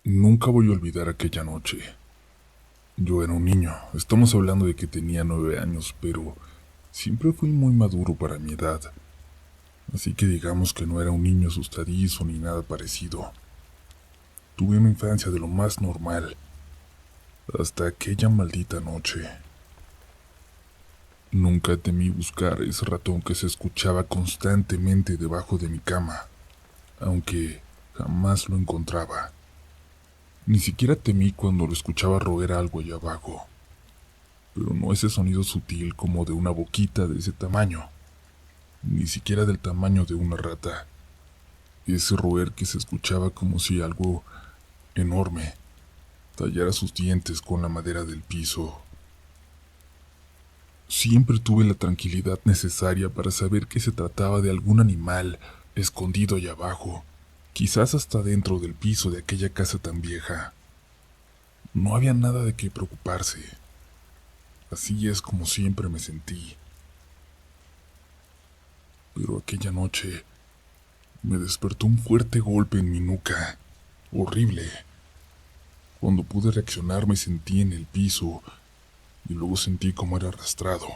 Nunca voy a olvidar aquella noche. Yo era un niño, estamos hablando de que tenía 9 años, pero siempre fui muy maduro para mi edad, así que digamos que no era un niño asustadizo ni nada parecido. Tuve una infancia de lo más normal, hasta aquella maldita noche. Nunca temí buscar ese ratón que se escuchaba constantemente debajo de mi cama, aunque jamás lo encontraba. Ni siquiera temí cuando lo escuchaba roer algo allá abajo, pero no ese sonido sutil como de una boquita de ese tamaño, ni siquiera del tamaño de una rata. Ese roer que se escuchaba como si algo enorme tallara sus dientes con la madera del piso. Siempre tuve la tranquilidad necesaria para saber que se trataba de algún animal escondido allá abajo, quizás hasta dentro del piso de aquella casa tan vieja. No había nada de qué preocuparse. Así es como siempre me sentí. Pero aquella noche me despertó un fuerte golpe en mi nuca, horrible. Cuando pude reaccionar me sentí en el piso y luego sentí como era arrastrado.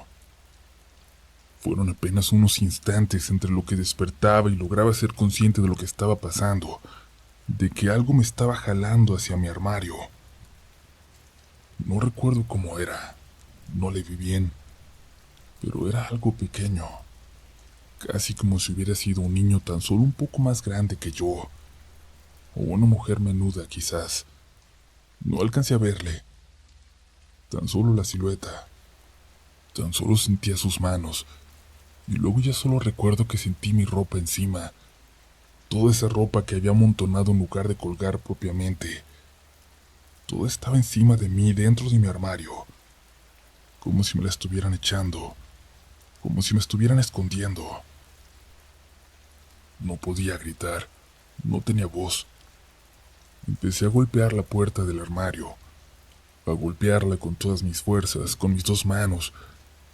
Fueron apenas unos instantes entre lo que despertaba y lograba ser consciente de lo que estaba pasando, de que algo me estaba jalando hacia mi armario. No recuerdo cómo era, no le vi bien, pero era algo pequeño, casi como si hubiera sido un niño tan solo un poco más grande que yo, o una mujer menuda quizás. No alcancé a verle, tan solo la silueta. Tan solo sentía sus manos, y luego ya solo recuerdo que sentí mi ropa encima, toda esa ropa que había amontonado en lugar de colgar propiamente. Todo estaba encima de mí, dentro de mi armario, como si me la estuvieran echando, como si me estuvieran escondiendo. No podía gritar, no tenía voz. Empecé a golpear la puerta del armario, a golpearla con todas mis fuerzas, con mis dos manos,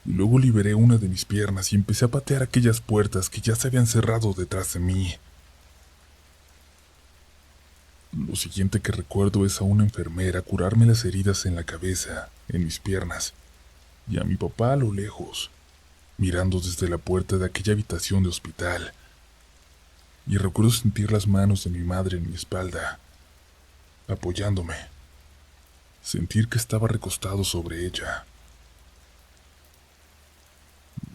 y luego liberé una de mis piernas y empecé a patear aquellas puertas que ya se habían cerrado detrás de mí. Lo siguiente que recuerdo es a una enfermera curarme las heridas en la cabeza, en mis piernas, y a mi papá a lo lejos, mirando desde la puerta de aquella habitación de hospital. Y recuerdo sentir las manos de mi madre en mi espalda, apoyándome, sentir que estaba recostado sobre ella.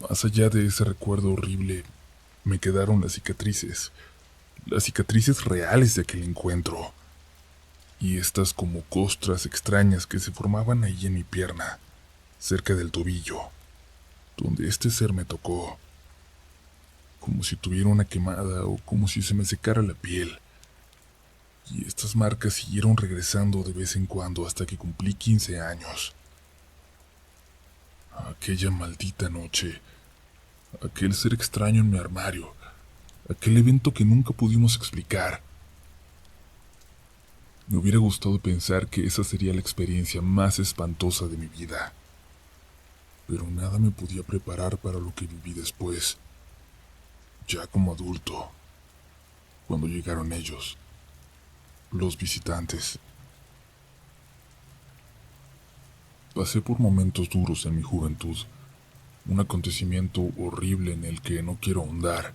Más allá de ese recuerdo horrible, me quedaron las cicatrices reales de aquel encuentro, y estas como costras extrañas que se formaban ahí en mi pierna, cerca del tobillo, donde este ser me tocó, como si tuviera una quemada o como si se me secara la piel. Y estas marcas siguieron regresando de vez en cuando hasta que cumplí 15 años. Aquella maldita noche, aquel ser extraño en mi armario, aquel evento que nunca pudimos explicar. Me hubiera gustado pensar que esa sería la experiencia más espantosa de mi vida, pero nada me podía preparar para lo que viví después, ya como adulto, cuando llegaron ellos, los visitantes. Pasé por momentos duros en mi juventud, un acontecimiento horrible en el que no quiero ahondar.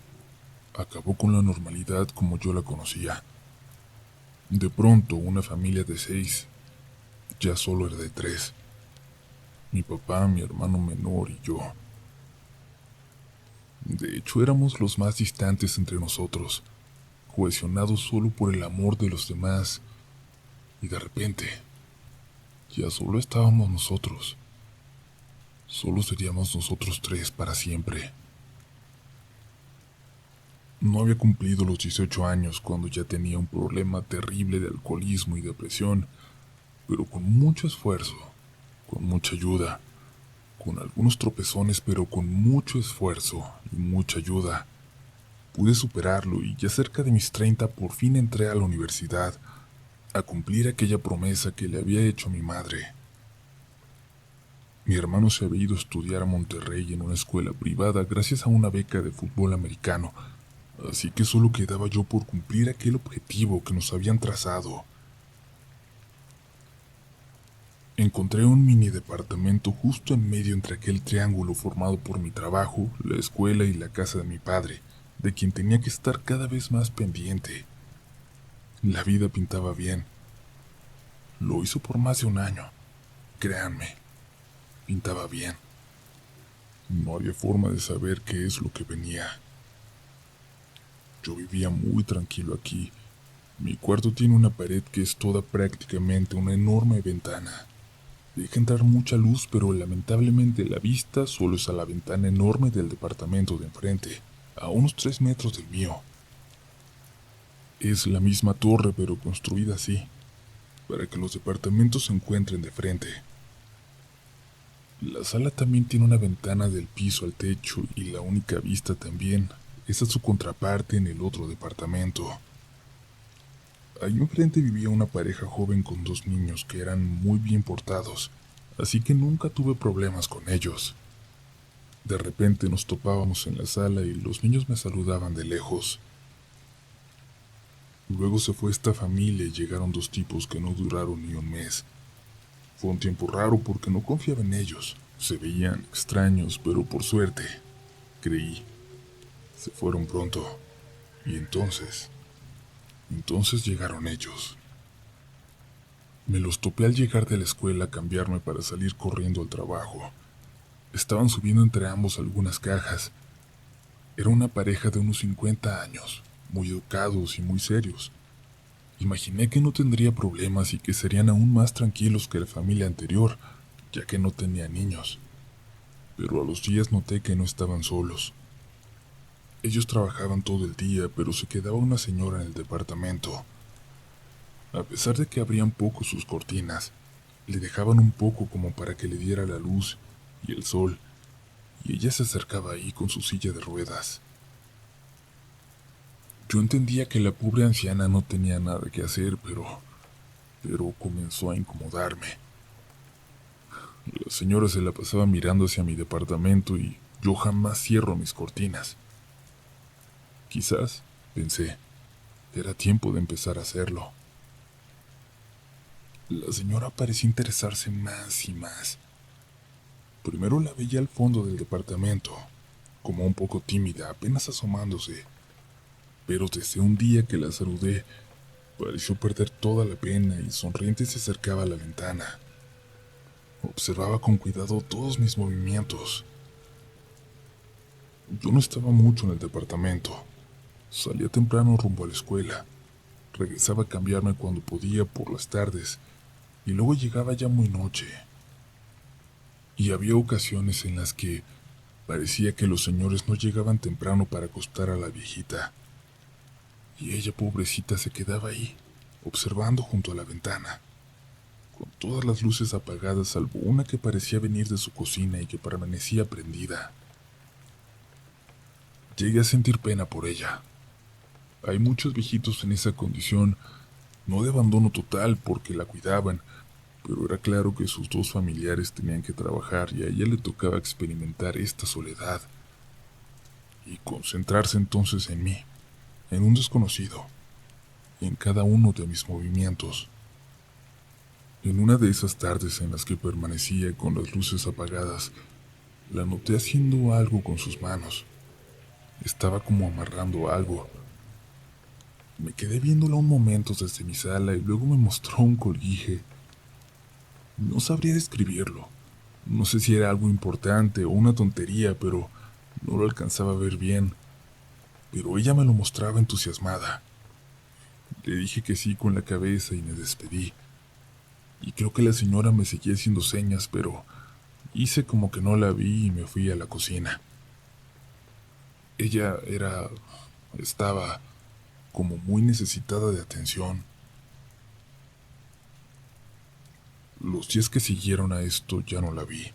Acabó con la normalidad como yo la conocía. De pronto, una familia de 6 ya solo era de 3. Mi papá, mi hermano menor y yo. De hecho, éramos los más distantes entre nosotros, cohesionados solo por el amor de los demás, y de repente, ya solo estábamos nosotros. Solo seríamos nosotros 3 para siempre. No había cumplido los 18 años cuando ya tenía un problema terrible de alcoholismo y depresión, pero con mucho esfuerzo, con mucha ayuda, con algunos tropezones, pero con mucho esfuerzo y mucha ayuda, pude superarlo y ya cerca de mis 30 por fin entré a la universidad a cumplir aquella promesa que le había hecho a mi madre. Mi hermano se había ido a estudiar a Monterrey en una escuela privada gracias a una beca de fútbol americano, así que solo quedaba yo por cumplir aquel objetivo que nos habían trazado. Encontré un mini departamento justo en medio entre aquel triángulo formado por mi trabajo, la escuela y la casa de mi padre, de quien tenía que estar cada vez más pendiente. La vida pintaba bien. Lo hizo por más de un año. Créanme, pintaba bien. No había forma de saber qué es lo que venía. Yo vivía muy tranquilo aquí. Mi cuarto tiene una pared que es toda prácticamente una enorme ventana. Deja entrar mucha luz, pero lamentablemente la vista solo es a la ventana enorme del departamento de enfrente, a unos 3 metros del mío. Es la misma torre, pero construida así, para que los departamentos se encuentren de frente. La sala también tiene una ventana del piso al techo y la única vista también es a su contraparte en el otro departamento. Ahí enfrente vivía una pareja joven con 2 niños que eran muy bien portados, así que nunca tuve problemas con ellos. De repente nos topábamos en la sala y los niños me saludaban de lejos. Luego se fue esta familia y llegaron 2 tipos que no duraron ni un mes. Fue un tiempo raro porque no confiaba en ellos. Se veían extraños, pero por suerte, creí, se fueron pronto. Y entonces llegaron ellos. Me los topé al llegar de la escuela a cambiarme para salir corriendo al trabajo. Estaban subiendo entre ambos algunas cajas. Era una pareja de unos 50 años, muy educados y muy serios. Imaginé que no tendría problemas y que serían aún más tranquilos que la familia anterior, ya que no tenía niños. Pero a los días noté que no estaban solos. Ellos trabajaban todo el día, pero se quedaba una señora en el departamento. A pesar de que abrían poco sus cortinas, le dejaban un poco como para que le diera la luz y el sol, y ella se acercaba ahí con su silla de ruedas. Yo entendía que la pobre anciana no tenía nada que hacer, pero comenzó a incomodarme. La señora se la pasaba mirando hacia mi departamento y yo jamás cierro mis cortinas. Quizás, pensé, era tiempo de empezar a hacerlo. La señora parecía interesarse más y más. Primero la veía al fondo del departamento, como un poco tímida, apenas asomándose. Pero desde un día que la saludé, pareció perder toda la pena y sonriente se acercaba a la ventana. Observaba con cuidado todos mis movimientos. Yo no estaba mucho en el departamento. Salía temprano rumbo a la escuela. Regresaba a cambiarme cuando podía por las tardes y luego llegaba ya muy noche. Y había ocasiones en las que parecía que los señores no llegaban temprano para acostar a la viejita. Y ella, pobrecita, se quedaba ahí, observando junto a la ventana, con todas las luces apagadas salvo una que parecía venir de su cocina y que permanecía prendida. Llegué a sentir pena por ella. Hay muchos viejitos en esa condición, no de abandono total porque la cuidaban, pero era claro que sus 2 familiares tenían que trabajar y a ella le tocaba experimentar esta soledad y concentrarse entonces en mí, en un desconocido, en cada uno de mis movimientos. En una de esas tardes en las que permanecía con las luces apagadas, la noté haciendo algo con sus manos. Estaba como amarrando algo. Me quedé viéndola un momento desde mi sala y luego me mostró un colguije. No sabría describirlo. No sé si era algo importante o una tontería, pero no lo alcanzaba a ver bien. Pero ella me lo mostraba entusiasmada. Le dije que sí con la cabeza y me despedí. Y creo que la señora me seguía haciendo señas, pero hice como que no la vi y me fui a la cocina. Ella estaba como muy necesitada de atención. Los días que siguieron a esto ya no la vi.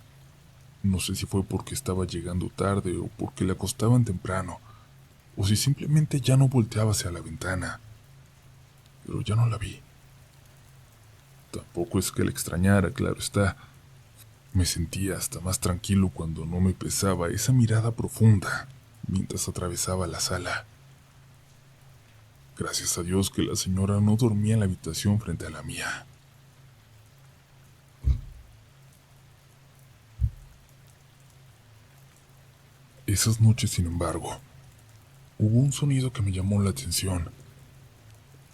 No sé si fue porque estaba llegando tarde o porque la acostaban temprano, o si simplemente ya no volteaba hacia la ventana. Pero ya no la vi. Tampoco es que la extrañara, claro está. Me sentía hasta más tranquilo cuando no me pesaba esa mirada profunda mientras atravesaba la sala. Gracias a Dios que la señora no dormía en la habitación frente a la mía. Esas noches, sin embargo, hubo un sonido que me llamó la atención.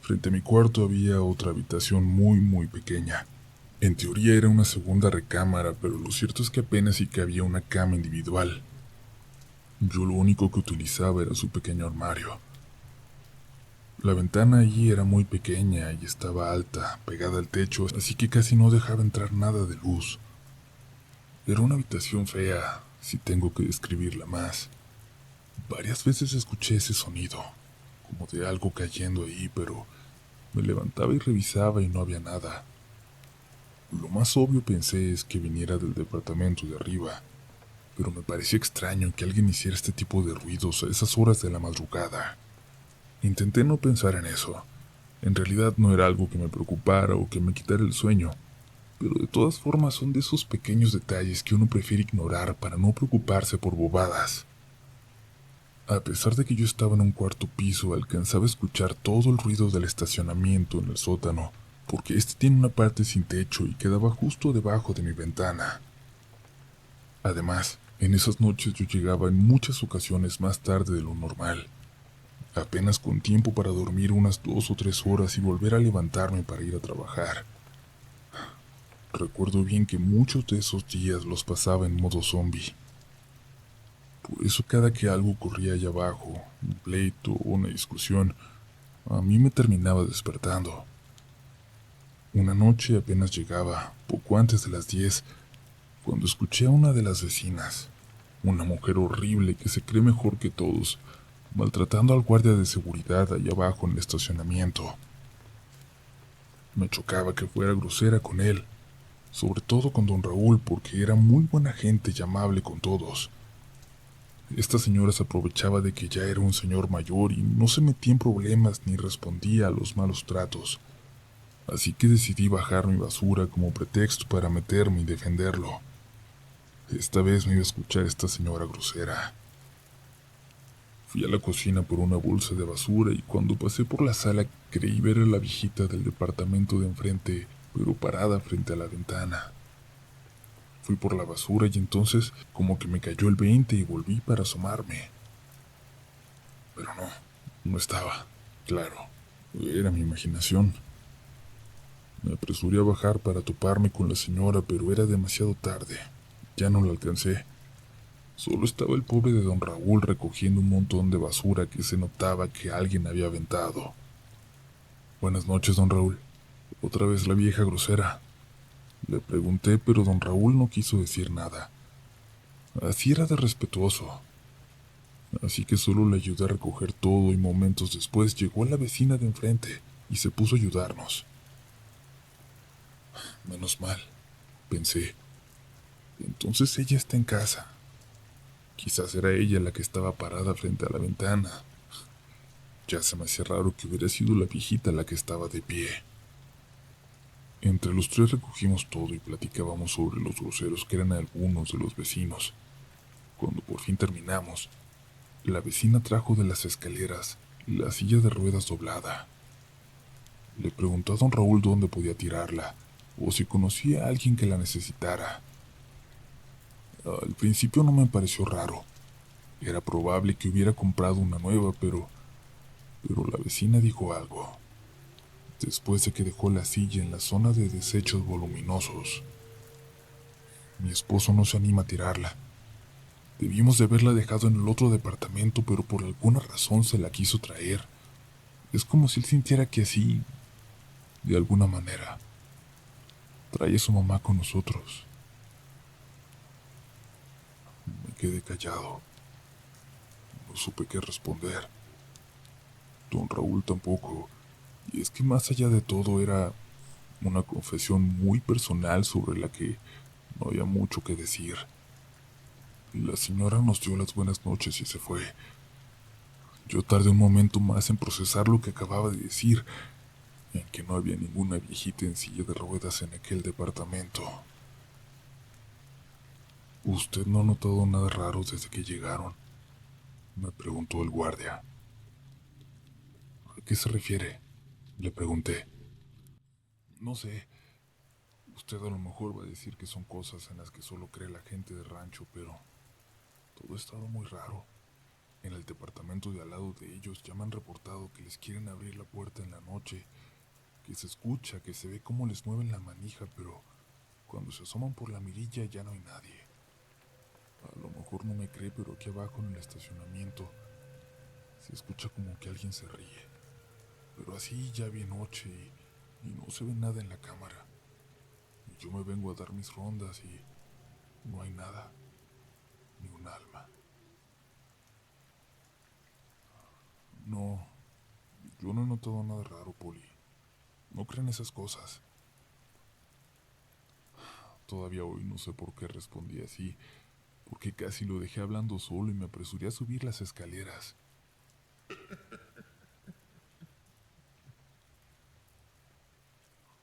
Frente a mi cuarto había otra habitación muy pequeña. En teoría era una segunda recámara, pero lo cierto es que apenas sí cabía una cama individual. Yo lo único que utilizaba era su pequeño armario. La ventana allí era muy pequeña y estaba alta, pegada al techo, así que casi no dejaba entrar nada de luz. Era una habitación fea, si tengo que describirla más. Varias veces escuché ese sonido, como de algo cayendo ahí, pero me levantaba y revisaba y no había nada. Lo más obvio pensé es que viniera del departamento de arriba, pero me pareció extraño que alguien hiciera este tipo de ruidos a esas horas de la madrugada. Intenté no pensar en eso. En realidad no era algo que me preocupara o que me quitara el sueño, pero de todas formas son de esos pequeños detalles que uno prefiere ignorar para no preocuparse por bobadas. A pesar de que yo estaba en un cuarto piso, alcanzaba a escuchar todo el ruido del estacionamiento en el sótano, porque este tiene una parte sin techo y quedaba justo debajo de mi ventana. Además, en esas noches yo llegaba en muchas ocasiones más tarde de lo normal, apenas con tiempo para dormir unas 2 o 3 horas y volver a levantarme para ir a trabajar. Recuerdo bien que muchos de esos días los pasaba en modo zombie. Por eso cada que algo ocurría allá abajo, un pleito o una discusión, a mí me terminaba despertando. Una noche apenas llegaba, poco antes de las 10, cuando escuché a una de las vecinas, una mujer horrible que se cree mejor que todos, maltratando al guardia de seguridad allá abajo en el estacionamiento. Me chocaba que fuera grosera con él, sobre todo con don Raúl, porque era muy buena gente y amable con todos. Esta señora se aprovechaba de que ya era un señor mayor y no se metía en problemas ni respondía a los malos tratos, así que decidí bajar mi basura como pretexto para meterme y defenderlo. Esta vez no iba a escuchar a esta señora grosera. Fui a la cocina por una bolsa de basura y cuando pasé por la sala creí ver a la viejita del departamento de enfrente, pero parada frente a la ventana. Fui por la basura y entonces como que me cayó el 20 y volví para asomarme. Pero no estaba. Claro, era mi imaginación. Me apresuré a bajar para toparme con la señora, pero era demasiado tarde. Ya no la alcancé. Solo estaba el pobre de don Raúl recogiendo un montón de basura que se notaba que alguien había aventado. Buenas noches, don Raúl. Otra vez la vieja grosera. Le pregunté, pero don Raúl no quiso decir nada. Así era de respetuoso. Así que solo le ayudé a recoger todo y momentos después llegó la vecina de enfrente y se puso a ayudarnos. Menos mal, pensé. Entonces ella está en casa. Quizás era ella la que estaba parada frente a la ventana. Ya se me hacía raro que hubiera sido la viejita la que estaba de pie. Entre los tres recogimos todo y platicábamos sobre los groseros que eran algunos de los vecinos. Cuando por fin terminamos, la vecina trajo de las escaleras la silla de ruedas doblada. Le preguntó a don Raúl dónde podía tirarla, o si conocía a alguien que la necesitara. Al principio no me pareció raro. Era probable que hubiera comprado una nueva, pero la vecina dijo algo. Después de que dejó la silla en la zona de desechos voluminosos, mi esposo no se anima a tirarla. Debimos de haberla dejado en el otro departamento, pero por alguna razón se la quiso traer. Es como si él sintiera que así, de alguna manera, trae a su mamá con nosotros. Me quedé callado. No supe qué responder. Don Raúl tampoco. Y es que más allá de todo era una confesión muy personal sobre la que no había mucho que decir. La señora nos dio las buenas noches y se fue. Yo tardé un momento más en procesar lo que acababa de decir, en que no había ninguna viejita en silla de ruedas en aquel departamento. ¿Usted no ha notado nada raro desde que llegaron?, me preguntó el guardia. ¿A qué se refiere?, le pregunté. No sé. Usted a lo mejor va a decir que son cosas en las que solo cree la gente de rancho, pero Todo ha estado muy raro. En el departamento de al lado de ellos ya me han reportado que les quieren abrir la puerta en la noche, que se escucha, que se ve cómo les mueven la manija, pero cuando se asoman por la mirilla ya no hay nadie. A lo mejor no me cree, pero aquí abajo en el estacionamiento se escucha como que alguien se ríe. Pero así ya bien noche y no se ve nada en la cámara. Y yo me vengo a dar mis rondas y no hay nada, ni un alma. No, yo no he notado nada raro, Poli. No creen esas cosas. Todavía hoy no sé por qué respondí así, porque casi lo dejé hablando solo y me apresuré a subir las escaleras.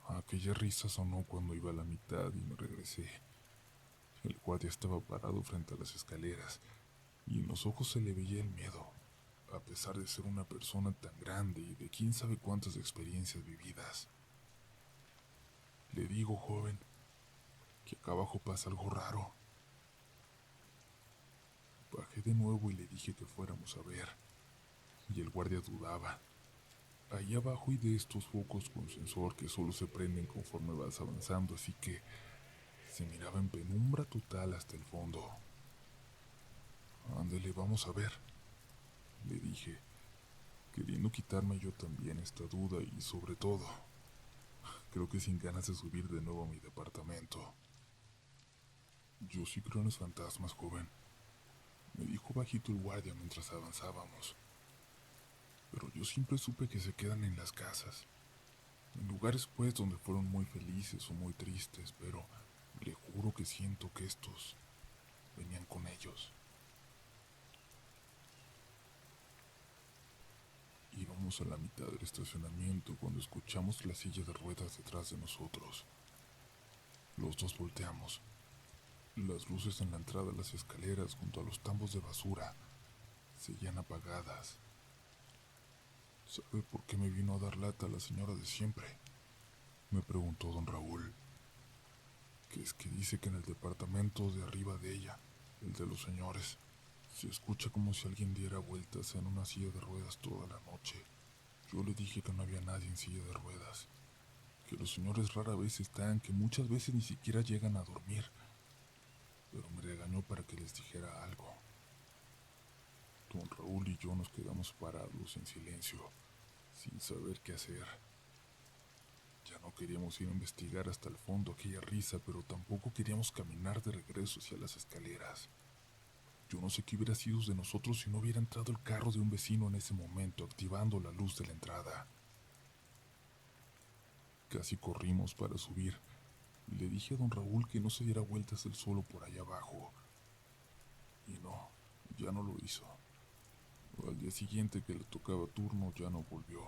Aquella risa sonó cuando iba a la mitad y me regresé. El guardia estaba parado frente a las escaleras y en los ojos se le veía el miedo, a pesar de ser una persona tan grande y de quién sabe cuántas experiencias vividas. Le digo, joven, que acá abajo pasa algo raro. Bajé de nuevo y le dije que fuéramos a ver, y el guardia dudaba. Ahí abajo hay de estos focos con sensor que solo se prenden conforme vas avanzando, así que se miraba en penumbra total hasta el fondo. Ándele, vamos a ver, le dije, queriendo quitarme yo también esta duda y sobre todo, creo que sin ganas de subir de nuevo a mi departamento. Yo sí creo en los fantasmas, joven, me dijo bajito el guardia mientras avanzábamos. Pero yo siempre supe que se quedan en las casas, en lugares pues donde fueron muy felices o muy tristes, pero le juro que siento que estos venían con ellos. Íbamos a la mitad del estacionamiento cuando escuchamos la silla de ruedas detrás de nosotros. Los dos volteamos. Las luces en la entrada de las escaleras junto a los tambos de basura seguían apagadas. ¿Sabe por qué me vino a dar lata la señora de siempre?, me preguntó don Raúl. Que es que dice que en el departamento de arriba de ella, el de los señores, se escucha como si alguien diera vueltas en una silla de ruedas toda la noche. Yo le dije que no había nadie en silla de ruedas, que los señores rara vez están, que muchas veces ni siquiera llegan a dormir, pero me regañó para que les dijera algo. Don Raúl y yo nos quedamos parados en silencio, sin saber qué hacer. Ya no queríamos ir a investigar hasta el fondo aquella risa, pero tampoco queríamos caminar de regreso hacia las escaleras. Yo no sé qué hubiera sido de nosotros si no hubiera entrado el carro de un vecino en ese momento, activando la luz de la entrada. Casi corrimos para subir, y le dije a don Raúl que no se diera vueltas él solo por allá abajo. Y no, ya no lo hizo. Al día siguiente que le tocaba turno ya no volvió.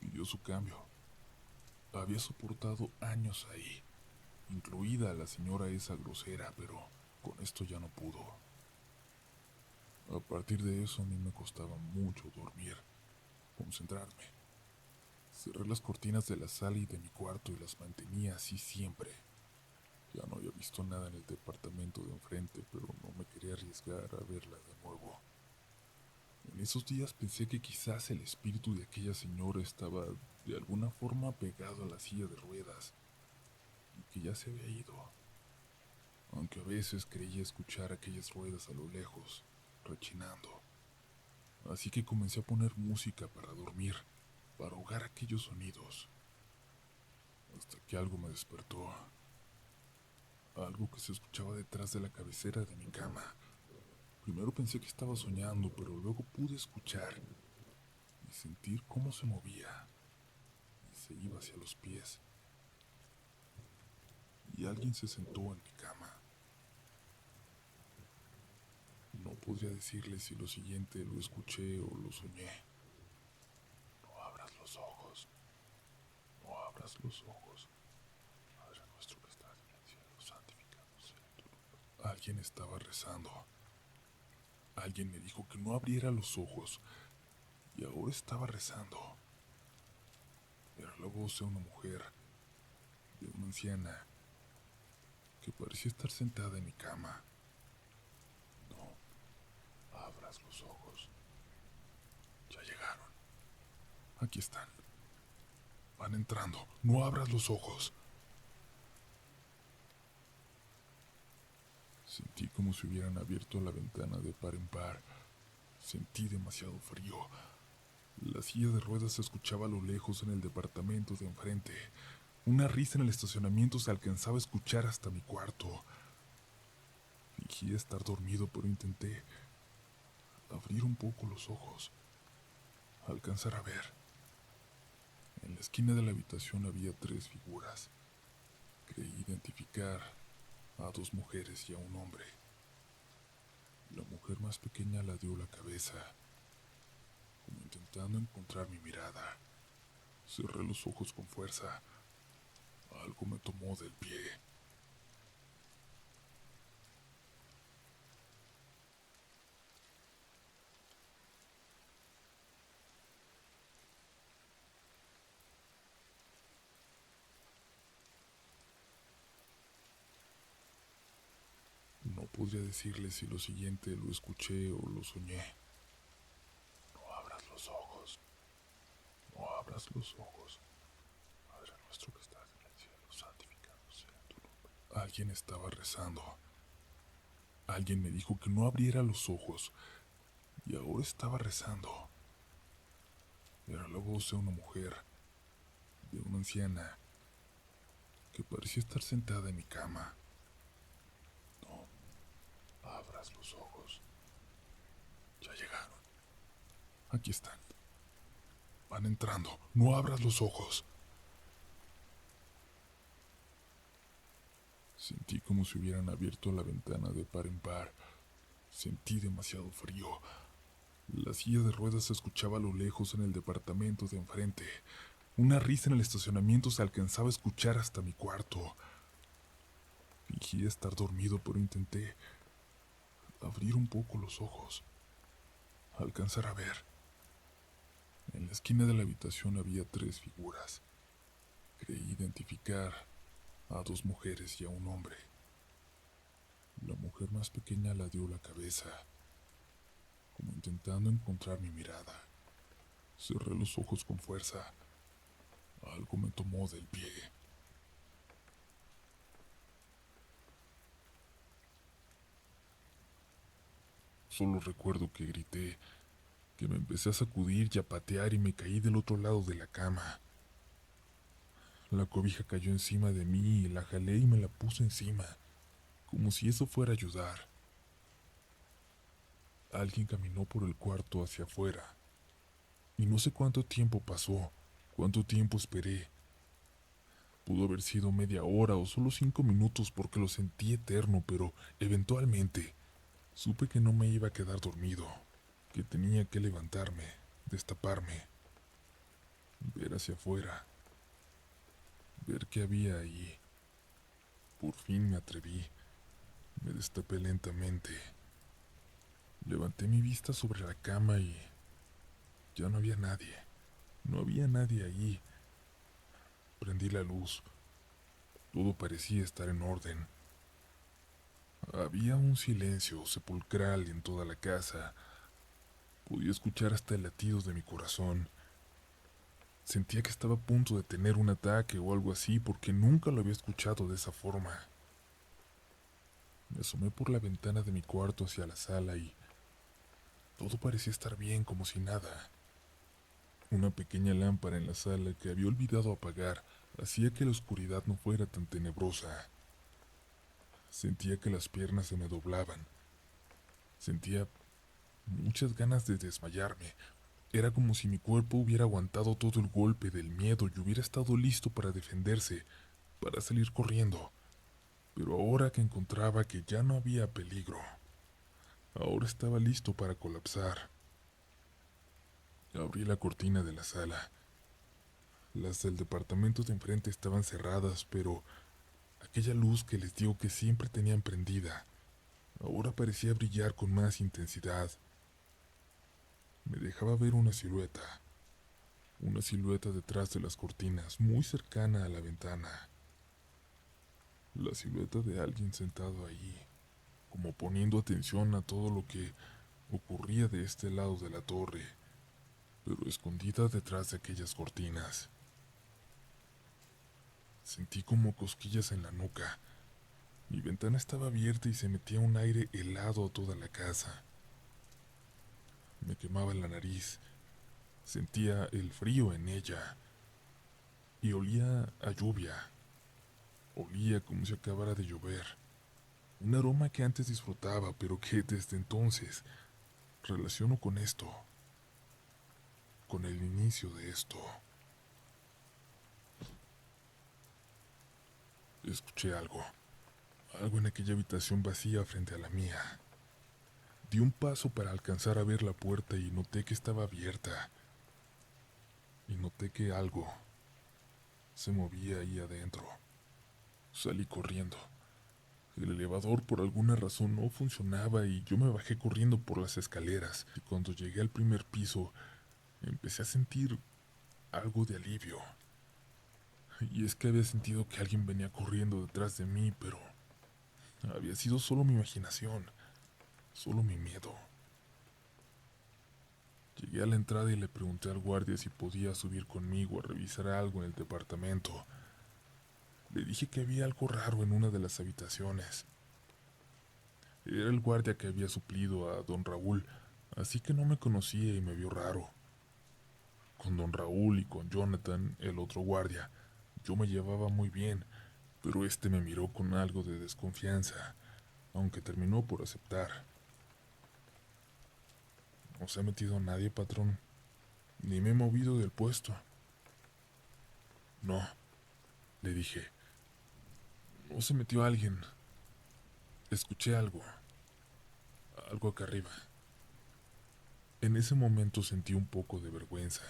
Pidió su cambio. Había soportado años ahí, incluida la señora esa grosera, pero con esto ya no pudo. A partir de eso a mí me costaba mucho dormir, concentrarme. Cerré las cortinas de la sala y de mi cuarto y las mantenía así siempre. Ya no había visto nada en el departamento de enfrente, pero no me quería arriesgar a verla de nuevo. En esos días pensé que quizás el espíritu de aquella señora estaba de alguna forma pegado a la silla de ruedas y que ya se había ido, aunque a veces creía escuchar aquellas ruedas a lo lejos, rechinando. Así que comencé a poner música para dormir, para ahogar aquellos sonidos, hasta que algo me despertó. Algo que se escuchaba detrás de la cabecera de mi cama. Primero pensé que estaba soñando, pero luego pude escuchar y sentir cómo se movía y se iba hacia los pies. Y alguien se sentó en mi cama. No podría decirle si lo siguiente lo escuché o lo soñé. No abras los ojos, no abras los ojos. Padre nuestro que estás en el cielo, santificado sea tu nombre. Alguien estaba rezando. Alguien me dijo que no abriera los ojos y ahora estaba rezando. Era la voz de una mujer, de una anciana, que parecía estar sentada en mi cama. abras los ojos. Ya llegaron. Aquí están. Van entrando. No abras los ojos. Sentí como si hubieran abierto la ventana de par en par. Sentí demasiado frío. La silla de ruedas se escuchaba a lo lejos en el departamento de enfrente. Una risa en el estacionamiento se alcanzaba a escuchar hasta mi cuarto. Fingí estar dormido, pero intenté abrir un poco los ojos. Alcanzar a ver. En la esquina de la habitación había 3 figuras. Creí identificar a 2 mujeres y a un hombre. La mujer más pequeña ladeó la cabeza, como intentando encontrar mi mirada. Cerré los ojos con fuerza. Algo me tomó del pie. No podría decirle si lo siguiente lo escuché o lo soñé. No abras los ojos. No abras los ojos. Padre nuestro que estás en el cielo, santificado sea tu nombre. Alguien estaba rezando. Alguien me dijo que no abriera los ojos. Y ahora estaba rezando. Era la voz de una mujer, de una anciana, que parecía estar sentada en mi cama. No abras los ojos. Ya llegaron. Aquí están. Van entrando. No abras los ojos. Sentí como si hubieran abierto la ventana de par en par. Sentí demasiado frío. La silla de ruedas se escuchaba a lo lejos en el departamento de enfrente. Una risa en el estacionamiento se alcanzaba a escuchar hasta mi cuarto. Fingí estar dormido, pero intenté abrir un poco los ojos. Alcanzar a ver. En la esquina de la habitación había 3 figuras. Creí identificar a 2 mujeres y a un hombre. La mujer más pequeña ladeó la cabeza, como intentando encontrar mi mirada. Cerré los ojos con fuerza. Algo me tomó del pie. Solo recuerdo que grité, que me empecé a sacudir y a patear y me caí del otro lado de la cama. La cobija cayó encima de mí y la jalé y me la puse encima, como si eso fuera a ayudar. Alguien caminó por el cuarto hacia afuera, y no sé cuánto tiempo pasó, cuánto tiempo esperé. Pudo haber sido media hora o solo 5 minutos porque lo sentí eterno, pero eventualmente supe que no me iba a quedar dormido, que tenía que levantarme, destaparme, ver hacia afuera, ver qué había ahí. Por fin me atreví, me destapé lentamente. Levanté mi vista sobre la cama y ya no había nadie. No había nadie allí. Prendí la luz. Todo parecía estar en orden. Había un silencio sepulcral en toda la casa. Podía escuchar hasta el latido de mi corazón. Sentía que estaba a punto de tener un ataque o algo así porque nunca lo había escuchado de esa forma. Me asomé por la ventana de mi cuarto hacia la sala y todo parecía estar bien como si nada. Una pequeña lámpara en la sala que había olvidado apagar hacía que la oscuridad no fuera tan tenebrosa. Sentía que las piernas se me doblaban. Sentía muchas ganas de desmayarme. Era como si mi cuerpo hubiera aguantado todo el golpe del miedo y hubiera estado listo para defenderse, para salir corriendo. Pero ahora que encontraba que ya no había peligro, ahora estaba listo para colapsar. Abrí la cortina de la sala. Las del departamento de enfrente estaban cerradas, pero aquella luz que les digo que siempre tenían prendida, ahora parecía brillar con más intensidad. Me dejaba ver una silueta detrás de las cortinas, muy cercana a la ventana. La silueta de alguien sentado allí, como poniendo atención a todo lo que Ocurría de este lado de la torre, pero escondida detrás de aquellas cortinas. Sentí como cosquillas en la nuca. Mi ventana estaba abierta y se metía un aire helado a toda la casa. Me quemaba la nariz. Sentía el frío en ella. Y olía a lluvia. Olía como si acabara de llover. Un aroma que antes disfrutaba, pero que desde entonces relaciono con esto. Con el inicio de esto. Escuché algo. Algo en aquella habitación vacía frente a la mía. Di un paso para alcanzar a ver la puerta y noté que estaba abierta. Y noté que algo se movía ahí adentro. Salí corriendo. El elevador por alguna razón no funcionaba y yo me bajé corriendo por las escaleras. Y cuando llegué al primer piso, empecé a sentir algo de alivio. Y es que había sentido que alguien venía corriendo detrás de mí, pero había sido solo mi imaginación, solo mi miedo. Llegué a la entrada y le pregunté al guardia si podía subir conmigo a revisar algo en el departamento. Le dije que había algo raro en una de las habitaciones. Era el guardia que había suplido a don Raúl, así que no me conocía y me vio raro. Con don Raúl y con Jonathan, el otro guardia, yo me llevaba muy bien, pero este me miró con algo de desconfianza, aunque terminó por aceptar. No se ha metido nadie, patrón, ni me he movido del puesto. No, le dije, no se metió alguien. Escuché algo, algo acá arriba. En ese momento sentí un poco de vergüenza,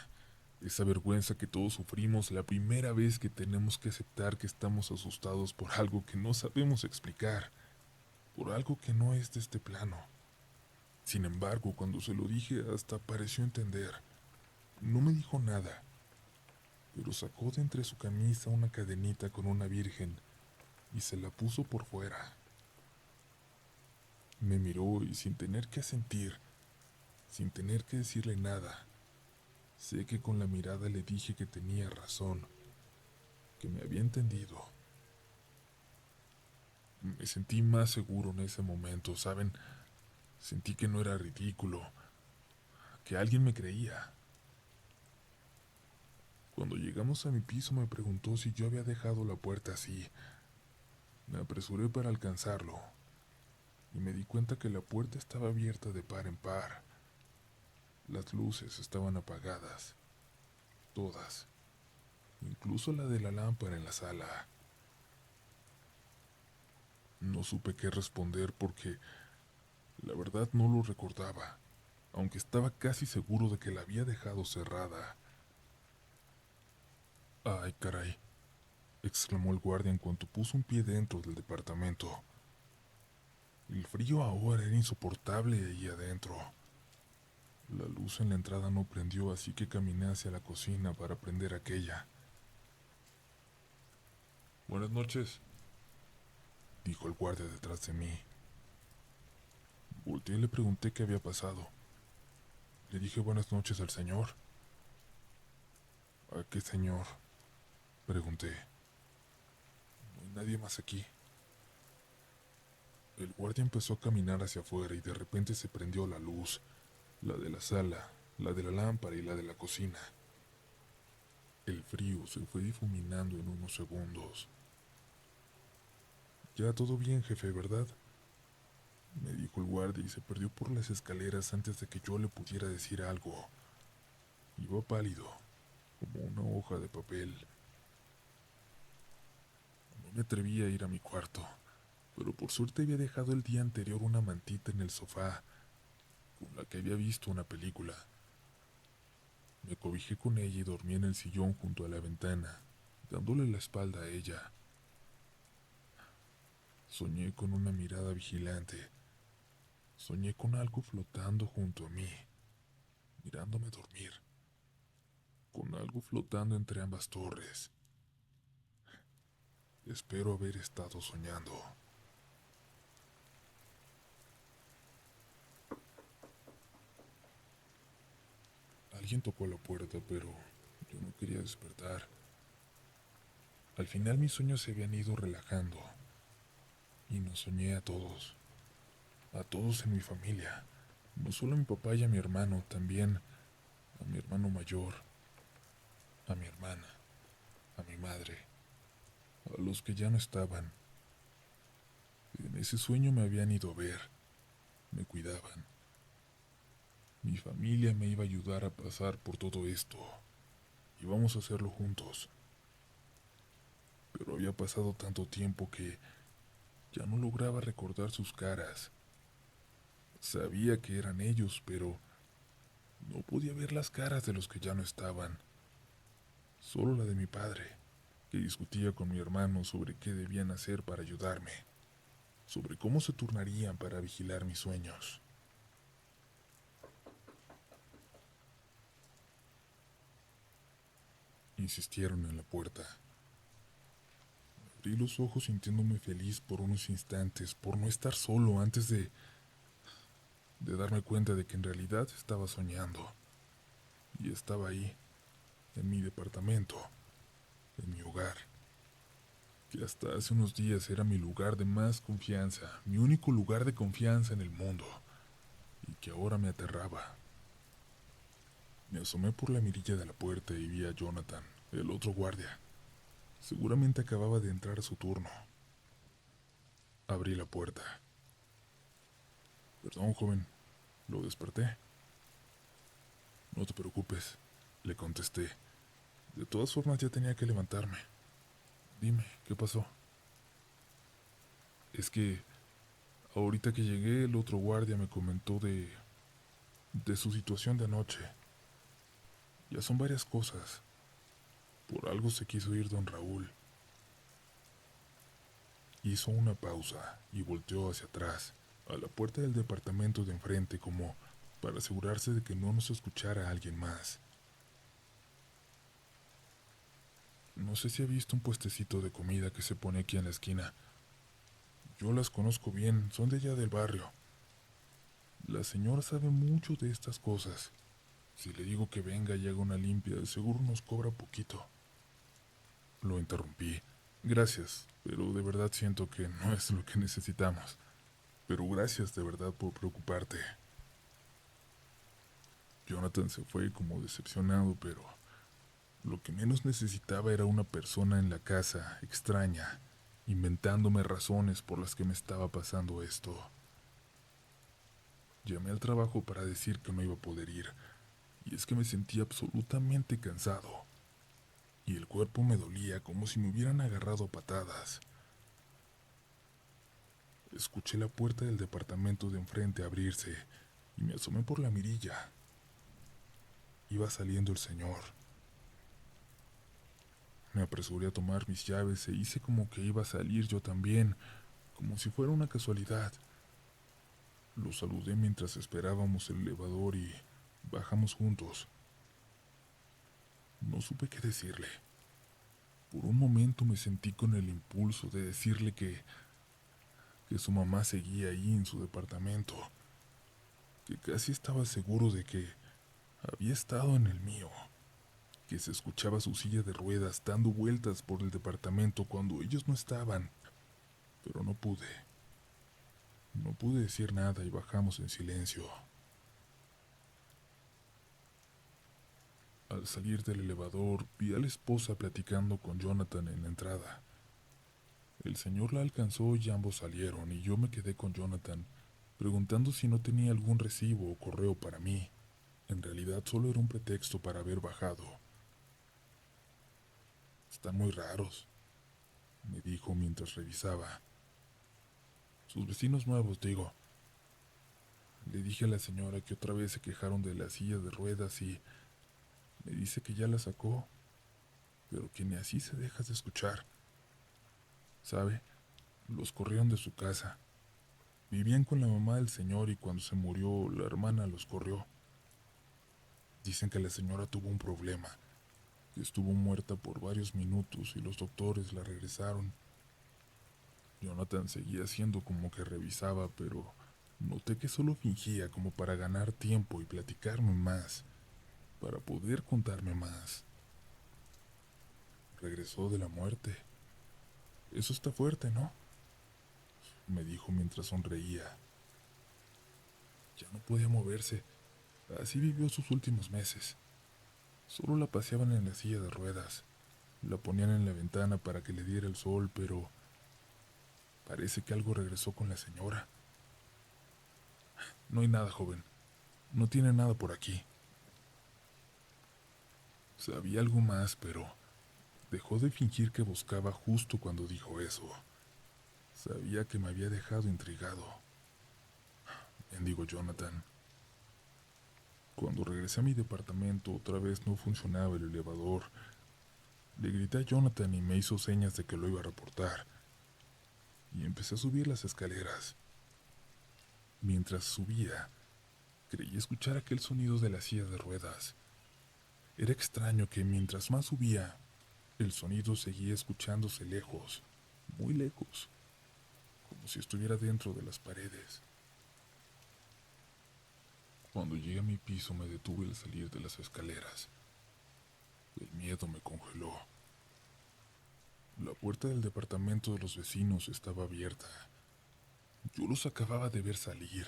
esa vergüenza que todos sufrimos la primera vez que tenemos que aceptar que estamos asustados por algo que no sabemos explicar, por algo que no es de este plano. Sin embargo, cuando se lo dije, hasta pareció entender. No me dijo nada, pero sacó de entre su camisa una cadenita con una virgen y se la puso por fuera. Me miró y sin tener que asentir, sin tener que decirle nada, sé que con la mirada le dije que tenía razón, que me había entendido. Me sentí más seguro en ese momento, ¿saben? Sentí que no era ridículo, que alguien me creía. Cuando llegamos a mi piso me preguntó si yo había dejado la puerta así. Me apresuré para alcanzarlo, y me di cuenta que la puerta estaba abierta de par en par. Las luces estaban apagadas, todas, incluso la de la lámpara en la sala. No supe qué responder porque la verdad no lo recordaba, aunque estaba casi seguro de que la había dejado cerrada. ¡Ay, caray!, exclamó el guardia en cuanto puso un pie dentro del departamento. El frío ahora era insoportable ahí adentro. La luz en la entrada no prendió, así que caminé hacia la cocina para prender aquella. Buenas noches, dijo el guardia detrás de mí. Volteé y le pregunté qué había pasado. Le dije buenas noches al señor. ¿A qué señor?, pregunté. No hay nadie más aquí. El guardia empezó a caminar hacia afuera y de repente se prendió la luz, la de la sala, la de la lámpara y la de la cocina. El frío se fue difuminando en unos segundos. Ya todo bien, jefe, ¿verdad?, me dijo el guardia y se perdió por las escaleras antes de que yo le pudiera decir algo. Iba pálido, como una hoja de papel. No me atreví a ir a mi cuarto, pero por suerte había dejado el día anterior una mantita en el sofá, con la que había visto una película. Me cobijé con ella y dormí en el sillón junto a la ventana, dándole la espalda a ella. Soñé con una mirada vigilante. Soñé con algo flotando junto a mí, mirándome dormir, con algo flotando entre ambas torres. Espero haber estado soñando. Alguien tocó la puerta, pero yo no quería despertar. Al final mis sueños se habían ido relajando y nos soñé a todos en mi familia, no solo a mi papá y a mi hermano, también a mi hermano mayor, a mi hermana, a mi madre, a los que ya no estaban. En ese sueño me habían ido a ver, me cuidaban. Mi familia me iba a ayudar a pasar por todo esto. Íbamos a hacerlo juntos. Pero había pasado tanto tiempo que ya no lograba recordar sus caras. Sabía que eran ellos, pero no podía ver las caras de los que ya no estaban. Solo la de mi padre, que discutía con mi hermano sobre qué debían hacer para ayudarme, sobre cómo se turnarían para vigilar mis sueños. Insistieron en la puerta. Abrí los ojos sintiéndome feliz por unos instantes, por no estar solo antes de darme cuenta de que en realidad estaba soñando. Y estaba ahí, en mi departamento, en mi hogar, que hasta hace unos días era mi lugar de más confianza, mi único lugar de confianza en el mundo, y que ahora me aterraba. Me asomé por la mirilla de la puerta y vi a Jonathan, el otro guardia. Seguramente acababa de entrar a su turno. Abrí la puerta. Perdón, joven, lo desperté. No te preocupes, le contesté. De todas formas ya tenía que levantarme. Dime, ¿qué pasó? Es que ahorita que llegué, el otro guardia me comentó de su situación de anoche. Ya son varias cosas. Por algo se quiso ir don Raúl. Hizo una pausa y volteó hacia atrás, a la puerta del departamento de enfrente, como para asegurarse de que no nos escuchara alguien más. No sé si ha visto un puestecito de comida que se pone aquí en la esquina. Yo las conozco bien, son de allá del barrio. La señora sabe mucho de estas cosas. Si le digo que venga y haga una limpia, de seguro nos cobra poquito. Lo interrumpí. Gracias, pero de verdad siento que no es lo que necesitamos. Pero gracias de verdad por preocuparte. Jonathan se fue como decepcionado, pero lo que menos necesitaba era una persona en la casa, extraña, inventándome razones por las que me estaba pasando esto. Llamé al trabajo para decir que no iba a poder ir, y es que me sentía absolutamente cansado, y el cuerpo me dolía como si me hubieran agarrado a patadas. Escuché la puerta del departamento de enfrente abrirse, y me asomé por la mirilla. Iba saliendo el señor. Me apresuré a tomar mis llaves e hice como que iba a salir yo también, como si fuera una casualidad. Lo saludé mientras esperábamos el elevador y bajamos juntos. No supe qué decirle. Por un momento me sentí con el impulso de decirle que su mamá seguía ahí en su departamento, que casi estaba seguro de que había estado en el mío, que se escuchaba su silla de ruedas dando vueltas por el departamento cuando ellos no estaban, pero no pude. No pude decir nada y bajamos en silencio. Al salir del elevador, vi a la esposa platicando con Jonathan en la entrada. El señor la alcanzó y ambos salieron, y yo me quedé con Jonathan, preguntando si no tenía algún recibo o correo para mí. En realidad solo era un pretexto para haber bajado. Están muy raros, me dijo mientras revisaba. Sus vecinos nuevos, digo. Le dije a la señora que otra vez se quejaron de la silla de ruedas y me dice que ya la sacó, pero que ni así se deja de escuchar. ¿Sabe? Los corrieron de su casa. Vivían con la mamá del señor y cuando se murió, la hermana los corrió. Dicen que la señora tuvo un problema, que estuvo muerta por varios minutos y los doctores la regresaron. Jonathan seguía haciendo como que revisaba, pero noté que solo fingía como para ganar tiempo y platicarme más. para poder contarme más. Regresó de la muerte. Eso está fuerte, ¿no? Me dijo mientras sonreía. Ya no podía moverse. Así vivió sus últimos meses. Solo la paseaban en la silla de ruedas. La ponían en la ventana para que le diera el sol, pero parece que algo regresó con la señora. No hay nada, joven. No tiene nada por aquí. Sabía algo más, pero dejó de fingir que buscaba justo cuando dijo eso. Sabía que me había dejado intrigado. Bendigo Jonathan. Cuando regresé a mi departamento, otra vez no funcionaba el elevador. Le grité a Jonathan y me hizo señas de que lo iba a reportar. Y empecé a subir las escaleras. Mientras subía, creí escuchar aquel sonido de la silla de ruedas. Era extraño que mientras más subía, el sonido seguía escuchándose lejos, muy lejos, como si estuviera dentro de las paredes. Cuando llegué a mi piso me detuve al salir de las escaleras. El miedo me congeló. La puerta del departamento de los vecinos estaba abierta. Yo los acababa de ver salir.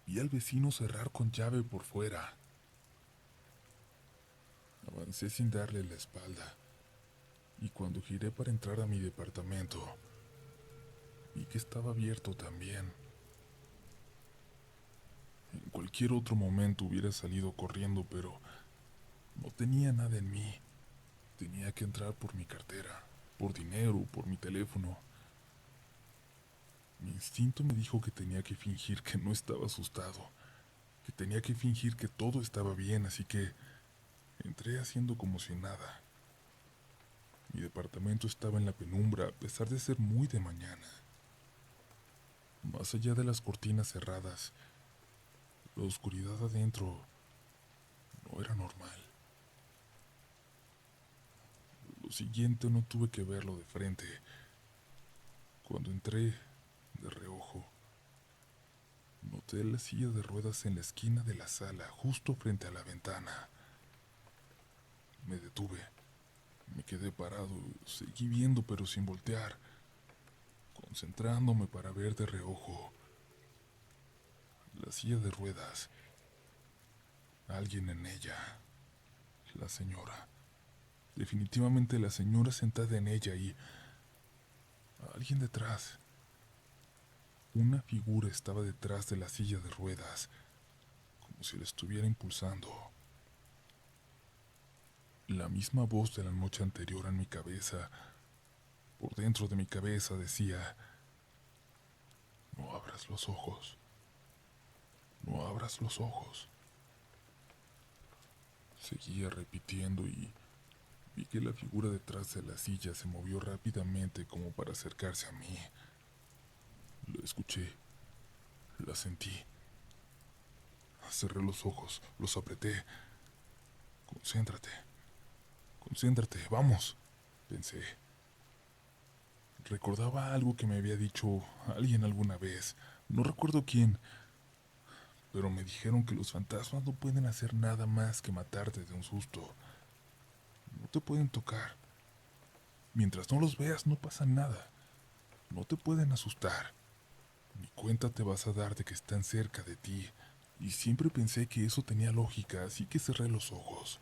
Vi al vecino cerrar con llave por fuera. Avancé sin darle la espalda, y cuando giré para entrar a mi departamento, vi que estaba abierto también. En cualquier otro momento hubiera salido corriendo, pero no tenía nada en mí. Tenía que entrar por mi cartera, por dinero, por mi teléfono. Mi instinto me dijo que tenía que fingir que no estaba asustado, que tenía que fingir que todo estaba bien, así que entré haciendo como si nada. Mi departamento estaba en la penumbra a pesar de ser muy de mañana. Más allá de las cortinas cerradas, la oscuridad adentro no era normal. Lo siguiente no tuve que verlo de frente. Cuando entré, de reojo, noté la silla de ruedas en la esquina de la sala, justo frente a la ventana. Me detuve, me quedé parado, seguí viendo pero sin voltear, concentrándome para ver de reojo la silla de ruedas, alguien en ella, la señora. Definitivamente la señora sentada en ella y alguien detrás. Una figura estaba detrás de la silla de ruedas, como si la estuviera impulsando. La misma voz de la noche anterior en mi cabeza, por dentro de mi cabeza decía: no abras los ojos, no abras los ojos. Seguía repitiendo y vi que la figura detrás de la silla se movió rápidamente como para acercarse a mí. Lo escuché, la sentí. Cerré los ojos, los apreté. Concéntrate, concéntrate, vamos, pensé. Recordaba algo que me había dicho alguien alguna vez, no recuerdo quién, pero me dijeron que los fantasmas no pueden hacer nada más que matarte de un susto. No te pueden tocar. Mientras no los veas no pasa nada. No te pueden asustar. Ni cuenta te vas a dar de que están cerca de ti. Y siempre pensé que eso tenía lógica, así que cerré los ojos.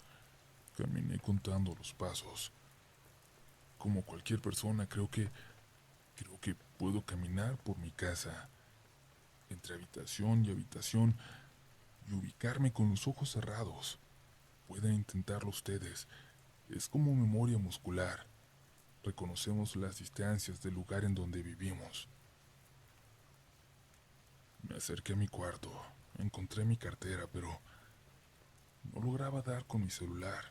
Caminé contando los pasos. Como cualquier persona, creo que puedo caminar por mi casa, entre habitación y habitación, y ubicarme con los ojos cerrados. Pueden intentarlo ustedes. Es como memoria muscular. Reconocemos las distancias del lugar en donde vivimos. Me acerqué a mi cuarto. Encontré mi cartera, pero no lograba dar con mi celular.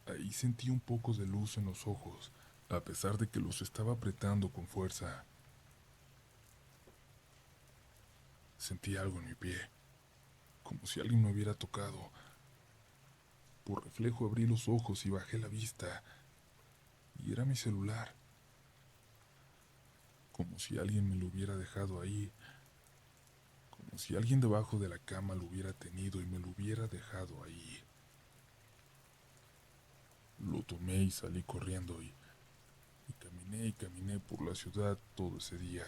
Ahí sentí un poco de luz en los ojos, a pesar de que los estaba apretando con fuerza. Sentí algo en mi pie, como si alguien me hubiera tocado. Por reflejo abrí los ojos y bajé la vista, y era mi celular, como si alguien me lo hubiera dejado ahí, como si alguien debajo de la cama lo hubiera tenido y me lo hubiera dejado ahí. Lo tomé y salí corriendo y caminé por la ciudad todo ese día.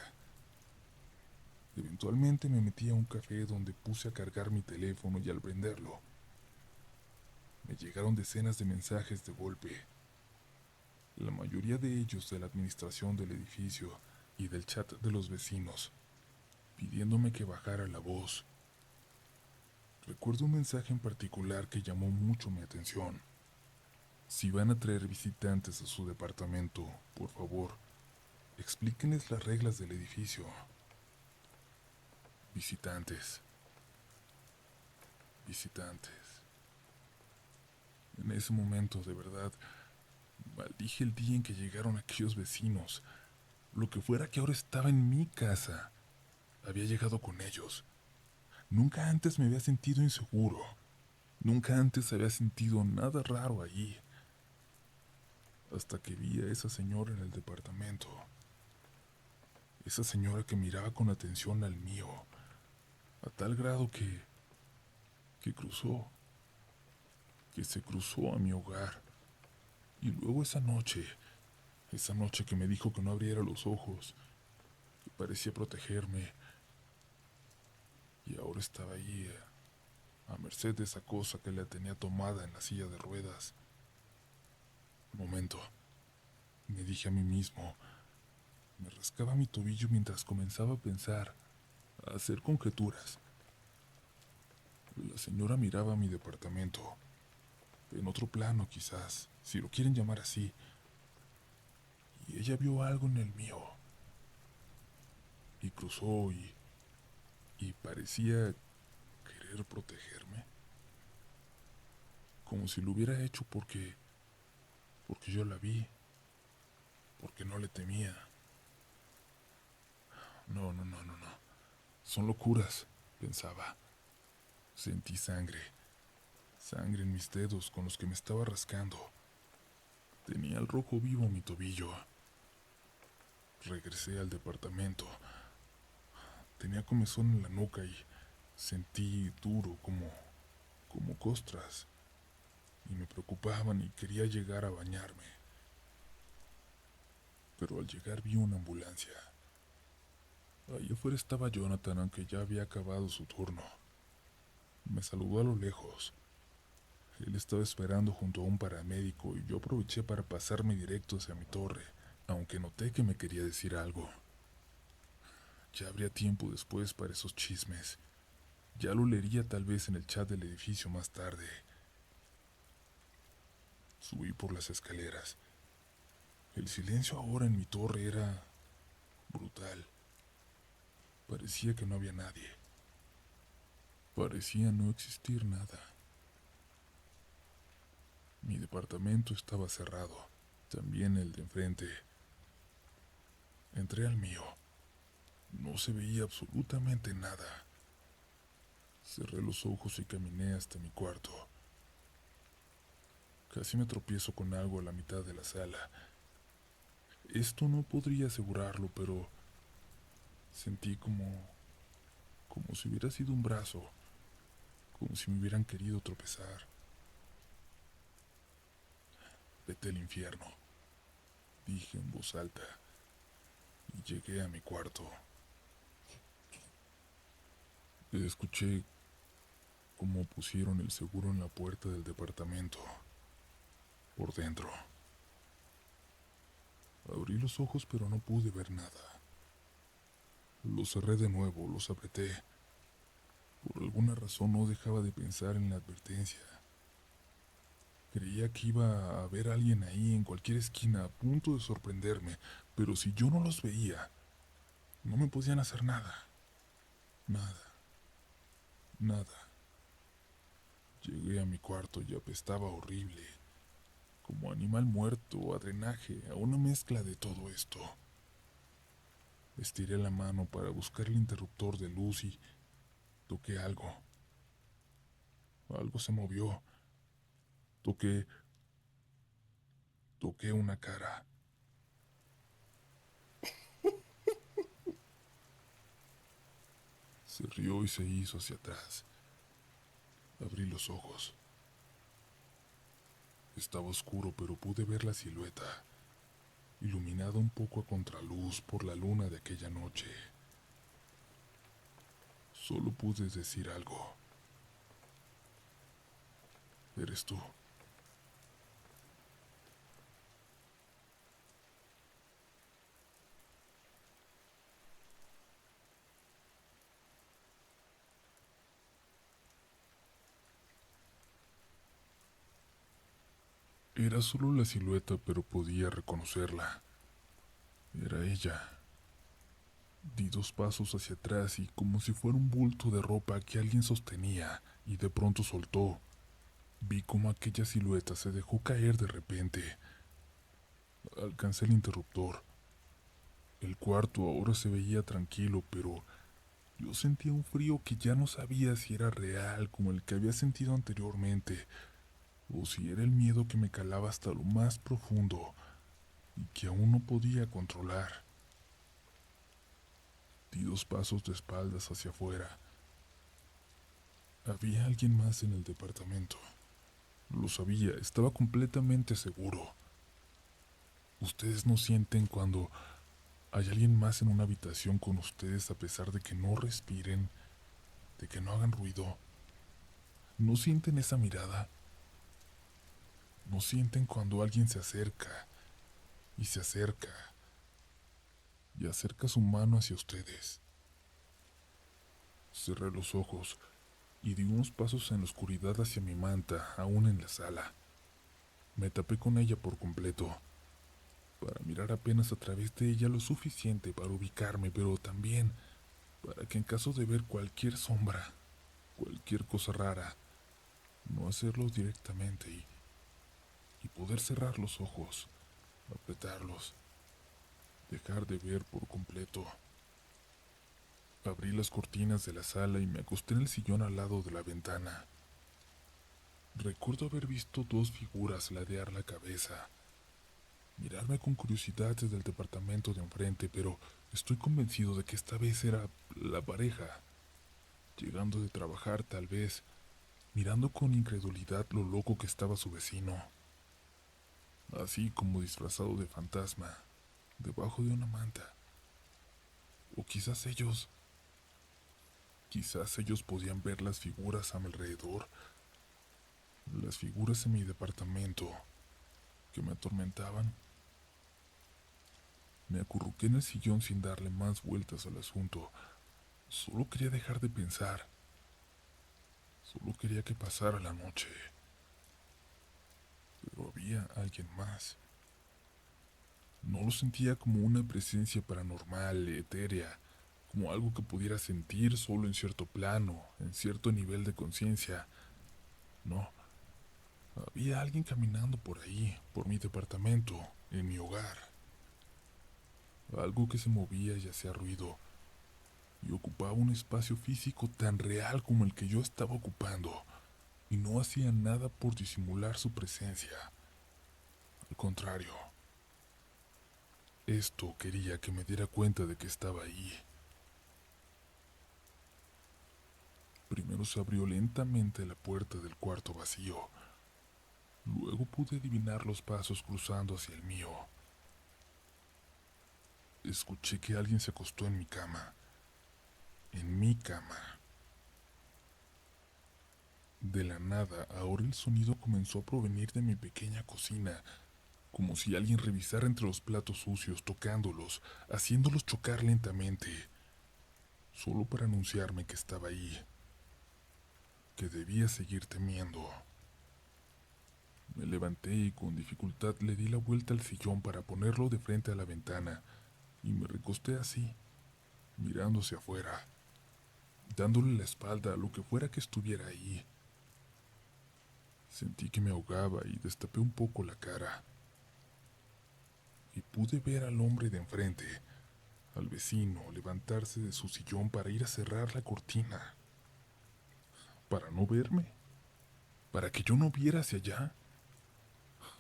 Eventualmente me metí a un café donde puse a cargar mi teléfono y al prenderlo, me llegaron decenas de mensajes de golpe, la mayoría de ellos de la administración del edificio y del chat de los vecinos, pidiéndome que bajara la voz. Recuerdo un mensaje en particular que llamó mucho mi atención. Si van a traer visitantes a su departamento, por favor, explíquenles las reglas del edificio. Visitantes, visitantes. En ese momento, de verdad, maldije el día en que llegaron aquellos vecinos. Lo que fuera que ahora estaba en mi casa, había llegado con ellos. Nunca antes me había sentido inseguro. Nunca antes había sentido nada raro allí. Hasta que vi a esa señora en el departamento. Esa señora que miraba con atención al mío, a tal grado que que se cruzó a mi hogar. Y luego esa noche que me dijo que no abriera los ojos, que parecía protegerme, y ahora estaba ahí, a merced de esa cosa que la tenía tomada en la silla de ruedas. Un momento, me dije a mí mismo. Me rascaba mi tobillo mientras comenzaba a pensar, a hacer conjeturas. La señora miraba mi departamento, en otro plano quizás, si lo quieren llamar así, y ella vio algo en el mío, y cruzó y parecía querer protegerme, como si lo hubiera hecho porque yo la vi, porque no le temía. No, no, no, no, no. Son locuras, pensaba. Sentí sangre, sangre en mis dedos con los que me estaba rascando. Tenía el rojo vivo mi tobillo. Regresé al departamento. Tenía comezón en la nuca y sentí duro como costras. Y me preocupaban y quería llegar a bañarme. Pero al llegar vi una ambulancia. Allá afuera estaba Jonathan, aunque ya había acabado su turno. Me saludó a lo lejos. Él estaba esperando junto a un paramédico y yo aproveché para pasarme directo hacia mi torre, aunque noté que me quería decir algo. Ya habría tiempo después para esos chismes. Ya lo leería tal vez en el chat del edificio más tarde. Subí por las escaleras. El silencio ahora en mi torre era brutal. Parecía que no había nadie. Parecía no existir nada. Mi departamento estaba cerrado, también el de enfrente. Entré al mío. No se veía absolutamente nada. Cerré los ojos y caminé hasta mi cuarto. Casi me tropiezo con algo a la mitad de la sala. Esto no podría asegurarlo, pero sentí como si hubiera sido un brazo, como si me hubieran querido tropezar. Vete al infierno, dije en voz alta, y llegué a mi cuarto. Escuché cómo pusieron el seguro en la puerta del departamento, por dentro. Abrí los ojos pero no pude ver nada. Los cerré de nuevo, los apreté. Por alguna razón no dejaba de pensar en la advertencia. Creía que iba a haber alguien ahí en cualquier esquina a punto de sorprenderme, pero si yo no los veía, no me podían hacer nada. Nada, nada. Llegué a mi cuarto y apestaba horrible, como animal muerto, a drenaje, a una mezcla de todo esto. Estiré la mano para buscar el interruptor de luz y toqué algo. Algo se movió. Toqué una cara. Se rió y se hizo hacia atrás. Abrí los ojos. Estaba oscuro, pero pude ver la silueta, iluminada un poco a contraluz por la luna de aquella noche. Solo pude decir algo. ¿Eres tú? Era solo la silueta, pero podía reconocerla. Era ella. Di 2 pasos hacia atrás y, como si fuera un bulto de ropa que alguien sostenía y de pronto soltó, vi como aquella silueta se dejó caer de repente. Alcancé el interruptor. El cuarto ahora se veía tranquilo, pero yo sentía un frío que ya no sabía si era real como el que había sentido anteriormente, o si era el miedo que me calaba hasta lo más profundo y que aún no podía controlar. Di 2 pasos de espaldas hacia afuera. Había alguien más en el departamento. Lo sabía, estaba completamente seguro. Ustedes no sienten cuando hay alguien más en una habitación con ustedes a pesar de que no respiren, de que no hagan ruido. ¿No sienten esa mirada? ¿No sienten cuando alguien se acerca y se acerca y acerca su mano hacia ustedes? Cerré los ojos y di unos pasos en la oscuridad hacia mi manta, aún en la sala. Me tapé con ella por completo, para mirar apenas a través de ella lo suficiente para ubicarme, pero también para que en caso de ver cualquier sombra, cualquier cosa rara, no hacerlo directamente y poder cerrar los ojos, apretarlos, dejar de ver por completo. Abrí las cortinas de la sala y me acosté en el sillón al lado de la ventana. Recuerdo haber visto 2 figuras ladear la cabeza, mirarme con curiosidad desde el departamento de enfrente, pero estoy convencido de que esta vez era la pareja, llegando de trabajar tal vez, mirando con incredulidad lo loco que estaba su vecino, así como disfrazado de fantasma, debajo de una manta. O quizás ellos podían ver las figuras a mi alrededor, las figuras en mi departamento, que me atormentaban. Me acurruqué en el sillón sin darle más vueltas al asunto. Solo quería dejar de pensar. Solo quería que pasara la noche. Pero había alguien más. No lo sentía como una presencia paranormal, etérea, como algo que pudiera sentir solo en cierto plano, en cierto nivel de conciencia. No, había alguien caminando por ahí, por mi departamento, en mi hogar. Algo que se movía y hacía ruido, y ocupaba un espacio físico tan real como el que yo estaba ocupando, y no hacía nada por disimular su presencia. Al contrario, esto quería que me diera cuenta de que estaba ahí. Primero se abrió lentamente la puerta del cuarto vacío. Luego pude adivinar los pasos cruzando hacia el mío. Escuché que alguien se acostó en mi cama. En mi cama. De la nada, ahora el sonido comenzó a provenir de mi pequeña cocina, como si alguien revisara entre los platos sucios, tocándolos, haciéndolos chocar lentamente, solo para anunciarme que estaba ahí, que debía seguir temiendo. Me levanté y con dificultad le di la vuelta al sillón para ponerlo de frente a la ventana, y me recosté así, mirando hacia afuera, dándole la espalda a lo que fuera que estuviera ahí. Sentí que me ahogaba y destapé un poco la cara, y pude ver al hombre de enfrente, al vecino, levantarse de su sillón para ir a cerrar la cortina. ¿Para no verme? ¿Para que yo no viera hacia allá?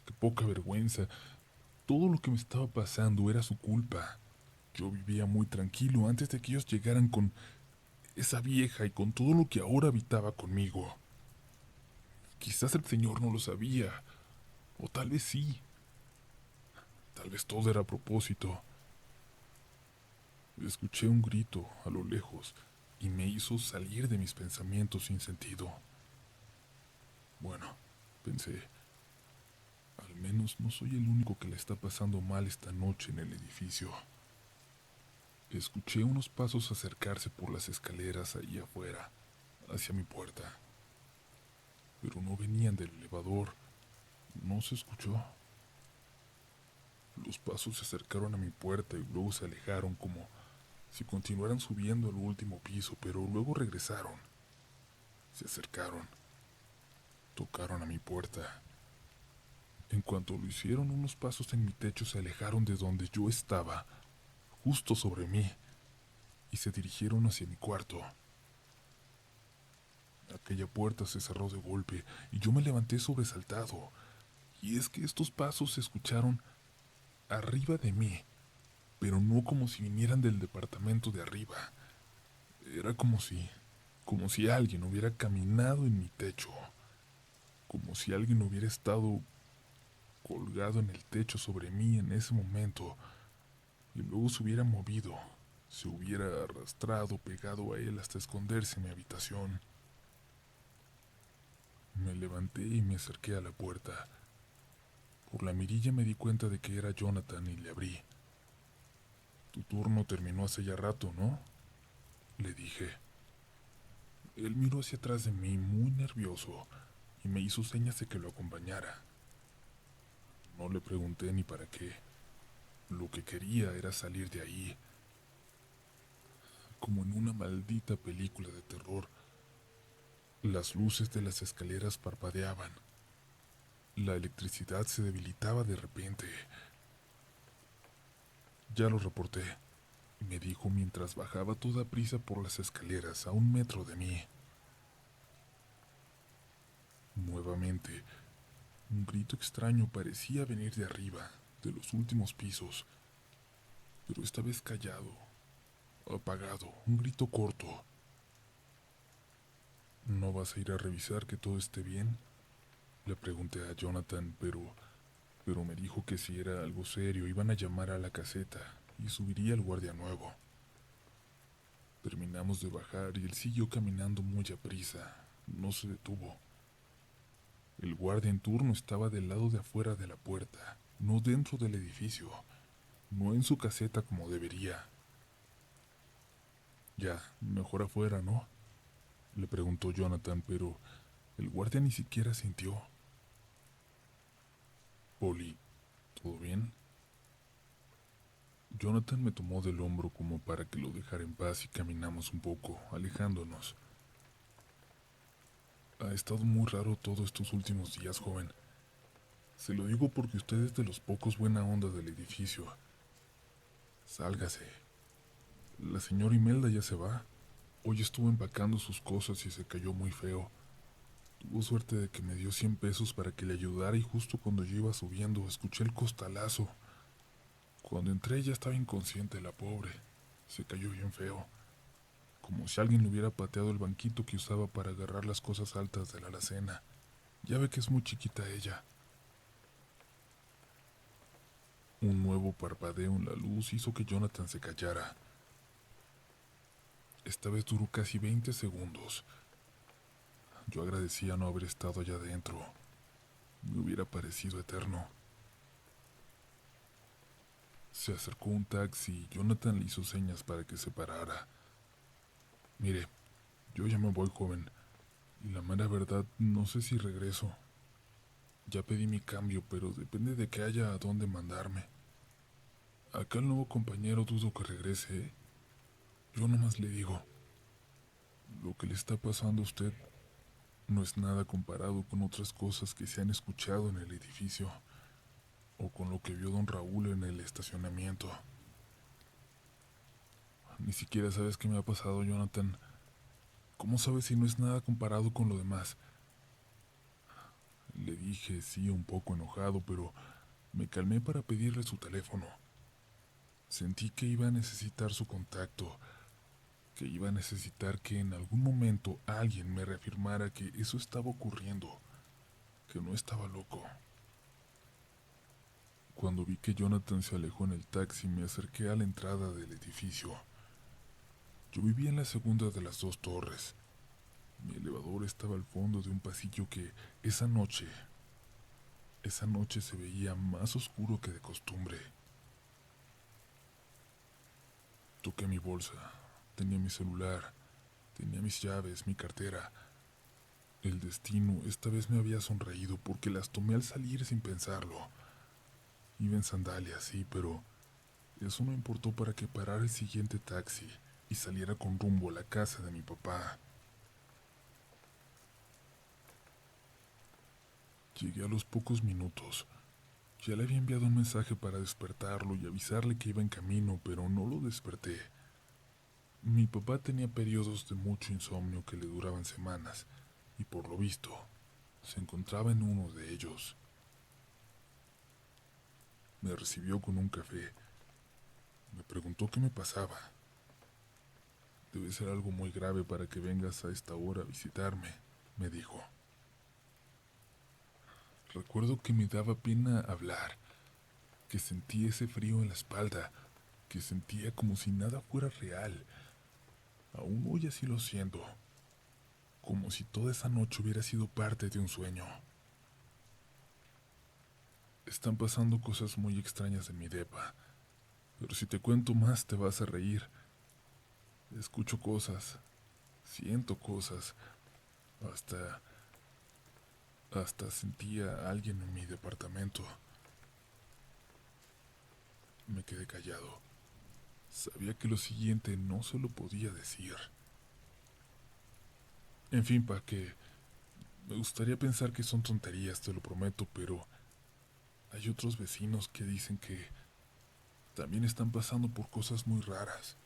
¡Qué poca vergüenza! Todo lo que me estaba pasando era su culpa. Yo vivía muy tranquilo antes de que ellos llegaran con esa vieja y con todo lo que ahora habitaba conmigo. Quizás el señor no lo sabía, o tal vez sí, tal vez todo era a propósito. Escuché un grito a lo lejos y me hizo salir de mis pensamientos sin sentido. Bueno, pensé, al menos no soy el único que le está pasando mal esta noche en el edificio. Escuché unos pasos acercarse por las escaleras ahí afuera, hacia mi puerta, pero no venían del elevador, no se escuchó. Los pasos se acercaron a mi puerta y luego se alejaron como si continuaran subiendo al último piso, pero luego regresaron. Se acercaron, tocaron a mi puerta. En cuanto lo hicieron, unos pasos en mi techo se alejaron de donde yo estaba, justo sobre mí, y se dirigieron hacia mi cuarto. Aquella puerta se cerró de golpe y yo me levanté sobresaltado. Y es que estos pasos se escucharon arriba de mí, pero no como si vinieran del departamento de arriba. Era como si alguien hubiera caminado en mi techo, como si alguien hubiera estado colgado en el techo sobre mí en ese momento y luego se hubiera movido, se hubiera arrastrado pegado a él hasta esconderse en mi habitación. Me levanté y me acerqué a la puerta. Por la mirilla me di cuenta de que era Jonathan y le abrí. Tu turno terminó hace ya rato, ¿no? Le dije. Él miró hacia atrás de mí muy nervioso y me hizo señas de que lo acompañara. No le pregunté ni para qué. Lo que quería era salir de ahí, como en una maldita película de terror. Las luces de las escaleras parpadeaban. La electricidad se debilitaba de repente. Ya lo reporté, me dijo mientras bajaba toda prisa por las escaleras a 1 metro de mí. Nuevamente, un grito extraño parecía venir de arriba, de los últimos pisos, pero esta vez callado, apagado, un grito corto. ¿No vas a ir a revisar que todo esté bien? Le pregunté a Jonathan, pero me dijo que si era algo serio iban a llamar a la caseta y subiría el guardia nuevo. Terminamos de bajar y él siguió caminando muy aprisa, no se detuvo. El guardia en turno estaba del lado de afuera de la puerta, no dentro del edificio, no en su caseta como debería. Ya, mejor afuera, ¿no? Le preguntó Jonathan, pero el guardia ni siquiera sintió. Polly, ¿todo bien? Jonathan me tomó del hombro como para que lo dejara en paz y caminamos un poco, alejándonos. Ha estado muy raro todos estos últimos días, joven. Se lo digo porque usted es de los pocos buena onda del edificio. Sálgase. La señora Imelda ya se va. Hoy estuvo empacando sus cosas y se cayó muy feo. Tuvo suerte de que me dio 100 pesos para que le ayudara y justo cuando yo iba subiendo escuché el costalazo. Cuando entré ya estaba inconsciente la pobre. Se cayó bien feo, como si alguien le hubiera pateado el banquito que usaba para agarrar las cosas altas de la alacena. Ya ve que es muy chiquita ella. Un nuevo parpadeo en la luz hizo que Jonathan se callara. Esta vez duró casi 20 segundos. Yo agradecía no haber estado allá adentro. Me hubiera parecido eterno. Se acercó un taxi y Jonathan le hizo señas para que se parara. Mire, yo ya me voy, joven, y la mera verdad no sé si regreso. Ya pedí mi cambio, pero depende de que haya a dónde mandarme. Acá el nuevo compañero dudo que regrese, ¿eh? Yo nomás le digo, lo que le está pasando a usted no es nada comparado con otras cosas que se han escuchado en el edificio, o con lo que vio don Raúl en el estacionamiento. Ni siquiera sabes qué me ha pasado, Jonathan. ¿Cómo sabes si no es nada comparado con lo demás? Le dije sí, un poco enojado, pero me calmé para pedirle su teléfono. Sentí que iba a necesitar su contacto, que iba a necesitar que en algún momento alguien me reafirmara que eso estaba ocurriendo, que no estaba loco. Cuando vi que Jonathan se alejó en el taxi, me acerqué a la entrada del edificio. Yo vivía en la segunda de las 2 torres. Mi elevador estaba al fondo de un pasillo que esa noche se veía más oscuro que de costumbre. Toqué mi bolsa, tenía mi celular, tenía mis llaves, mi cartera. El destino esta vez me había sonreído porque las tomé al salir sin pensarlo. Iba en sandalias, sí, pero eso no importó para que parara el siguiente taxi y saliera con rumbo a la casa de mi papá. Llegué a los pocos minutos. Ya le había enviado un mensaje para despertarlo y avisarle que iba en camino, pero no lo desperté. Mi papá tenía periodos de mucho insomnio que le duraban semanas, y por lo visto, se encontraba en uno de ellos. Me recibió con un café. Me preguntó qué me pasaba. Debe ser algo muy grave para que vengas a esta hora a visitarme, me dijo. Recuerdo que me daba pena hablar, que sentía ese frío en la espalda, que sentía como si nada fuera real. Aún hoy así lo siento, como si toda esa noche hubiera sido parte de un sueño. Están pasando cosas muy extrañas en mi depa, pero si te cuento más te vas a reír. Escucho cosas, siento cosas, hasta sentía a alguien en mi departamento. Me quedé callado. Sabía que lo siguiente no se lo podía decir. En fin, ¿para qué? Me gustaría pensar que son tonterías, te lo prometo, pero hay otros vecinos que dicen que también están pasando por cosas muy raras.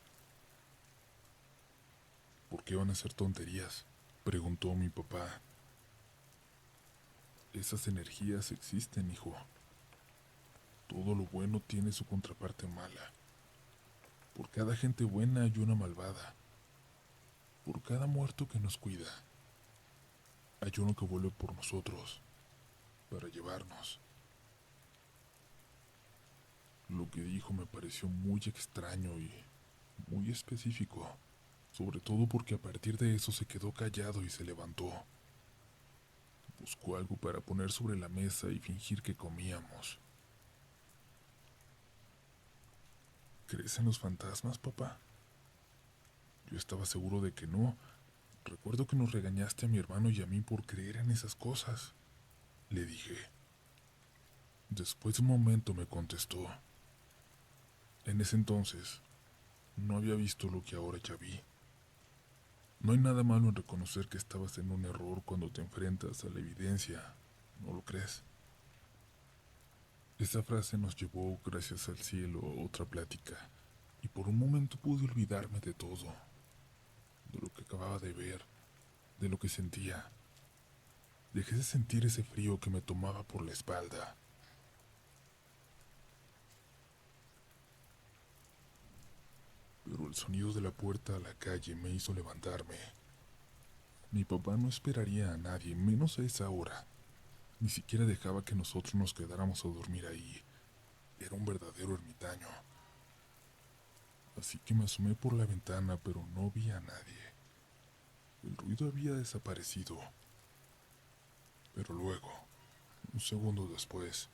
¿Por qué van a ser tonterías?, preguntó mi papá. Esas energías existen, hijo. Todo lo bueno tiene su contraparte mala. Por cada gente buena hay una malvada. Por cada muerto que nos cuida, hay uno que vuelve por nosotros, para llevarnos. Lo que dijo me pareció muy extraño y muy específico, sobre todo porque a partir de eso se quedó callado y se levantó. Buscó algo para poner sobre la mesa y fingir que comíamos. ¿Crees en los fantasmas, papá? Yo estaba seguro de que no. Recuerdo que nos regañaste a mi hermano y a mí por creer en esas cosas, le dije. Después de un momento me contestó. En ese entonces, no había visto lo que ahora ya vi. No hay nada malo en reconocer que estabas en un error cuando te enfrentas a la evidencia, ¿no lo crees? Esa frase nos llevó, gracias al cielo, a otra plática, y por un momento pude olvidarme de todo, de lo que acababa de ver, de lo que sentía. Dejé de sentir ese frío que me tomaba por la espalda. Pero el sonido de la puerta a la calle me hizo levantarme. Mi papá no esperaría a nadie, menos a esa hora. Ni siquiera dejaba que nosotros nos quedáramos a dormir ahí. Era un verdadero ermitaño. Así que me asomé por la ventana, pero no vi a nadie. El ruido había desaparecido. Pero luego, un segundo después,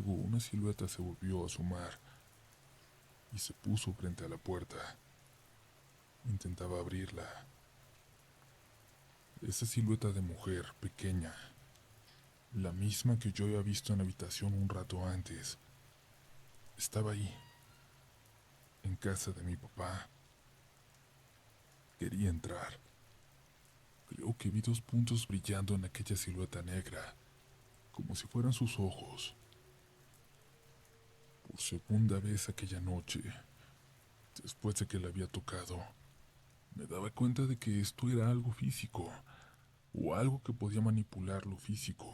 una silueta se volvió a asomar y se puso frente a la puerta. Intentaba abrirla. Esa silueta de mujer pequeña, la misma que yo había visto en la habitación un rato antes, estaba ahí, en casa de mi papá. Quería entrar. Creo que vi 2 puntos brillando en aquella silueta negra, como si fueran sus ojos. Por segunda vez aquella noche, después de que la había tocado, me daba cuenta de que esto era algo físico, o algo que podía manipular lo físico.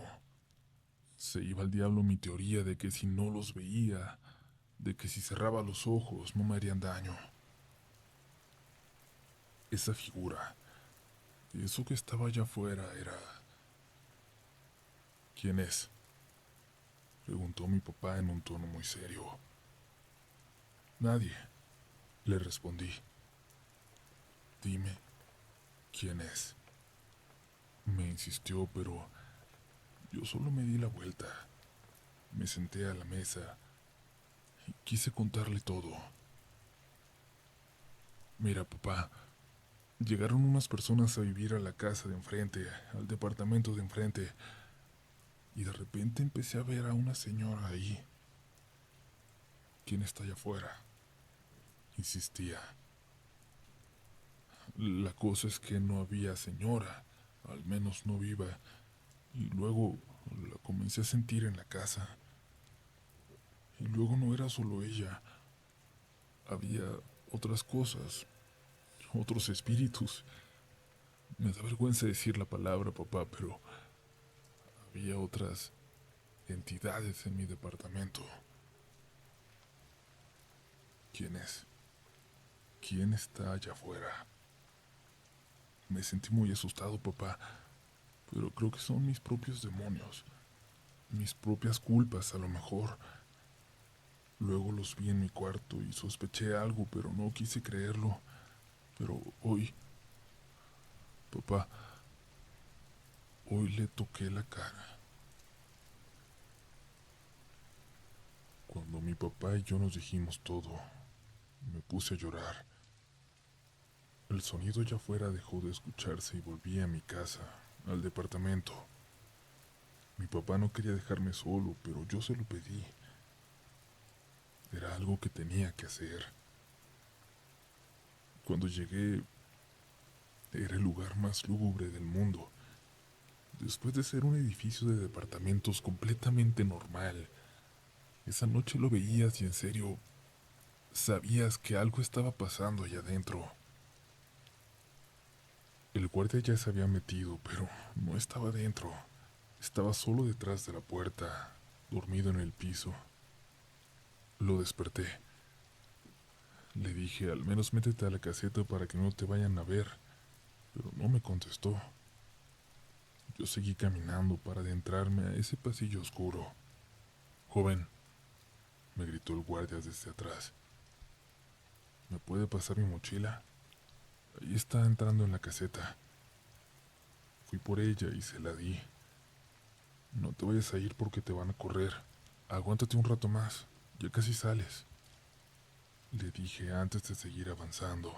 Se iba al diablo mi teoría de que si no los veía, de que si cerraba los ojos no me harían daño. Esa figura, eso que estaba allá afuera era... ¿Quién es? Preguntó mi papá en un tono muy serio. Nadie, le respondí. Dime, ¿quién es? Me insistió, pero yo solo me di la vuelta. Me senté a la mesa y quise contarle todo. Mira, papá, llegaron unas personas a vivir a la casa de enfrente, al departamento de enfrente, y de repente empecé a ver a una señora ahí. ¿Quién está allá afuera? Insistía. La cosa es que no había señora, al menos no viva, y luego la comencé a sentir en la casa. Y luego no era solo ella, había otras cosas, otros espíritus. Me da vergüenza decir la palabra, papá, pero había otras entidades en mi departamento. ¿Quién es? ¿Quién está allá afuera? Me sentí muy asustado, papá, pero creo que son mis propios demonios, mis propias culpas a lo mejor. Luego los vi en mi cuarto y sospeché algo, pero no quise creerlo. Pero hoy, papá, hoy le toqué la cara. Cuando mi papá y yo nos dijimos todo, me puse a llorar. El sonido allá afuera dejó de escucharse y volví a mi casa, al departamento. Mi papá no quería dejarme solo, pero yo se lo pedí. Era algo que tenía que hacer. Cuando llegué, era el lugar más lúgubre del mundo. Después de ser un edificio de departamentos completamente normal, esa noche lo veías y en serio, sabías que algo estaba pasando allá adentro. El guardia ya se había metido, pero no estaba dentro. Estaba solo detrás de la puerta, dormido en el piso. Lo desperté. Le dije, al menos métete a la caseta para que no te vayan a ver, pero no me contestó. Yo seguí caminando para adentrarme a ese pasillo oscuro. Joven, me gritó el guardia desde atrás. ¿Me puede pasar mi mochila? Ahí está entrando en la caseta. Fui por ella y se la di. No te vayas a ir porque te van a correr. Aguántate un rato más, ya casi sales, le dije antes de seguir avanzando.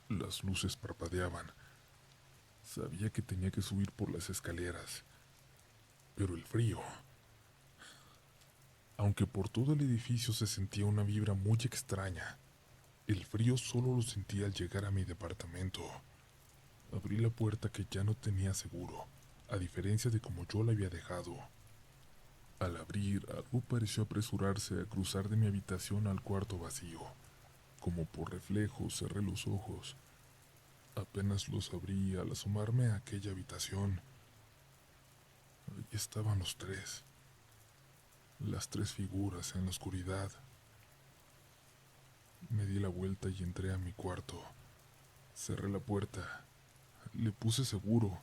Las luces parpadeaban. Sabía que tenía que subir por las escaleras, pero el frío... Aunque por todo el edificio se sentía una vibra muy extraña, el frío solo lo sentía al llegar a mi departamento. Abrí la puerta que ya no tenía seguro, a diferencia de como yo la había dejado. Al abrir, algo pareció apresurarse a cruzar de mi habitación al cuarto vacío. Como por reflejo, cerré los ojos. Apenas los abrí al asomarme a aquella habitación. Allí estaban los tres. Las tres figuras en la oscuridad. Me di la vuelta y entré a mi cuarto. Cerré la puerta. Le puse seguro.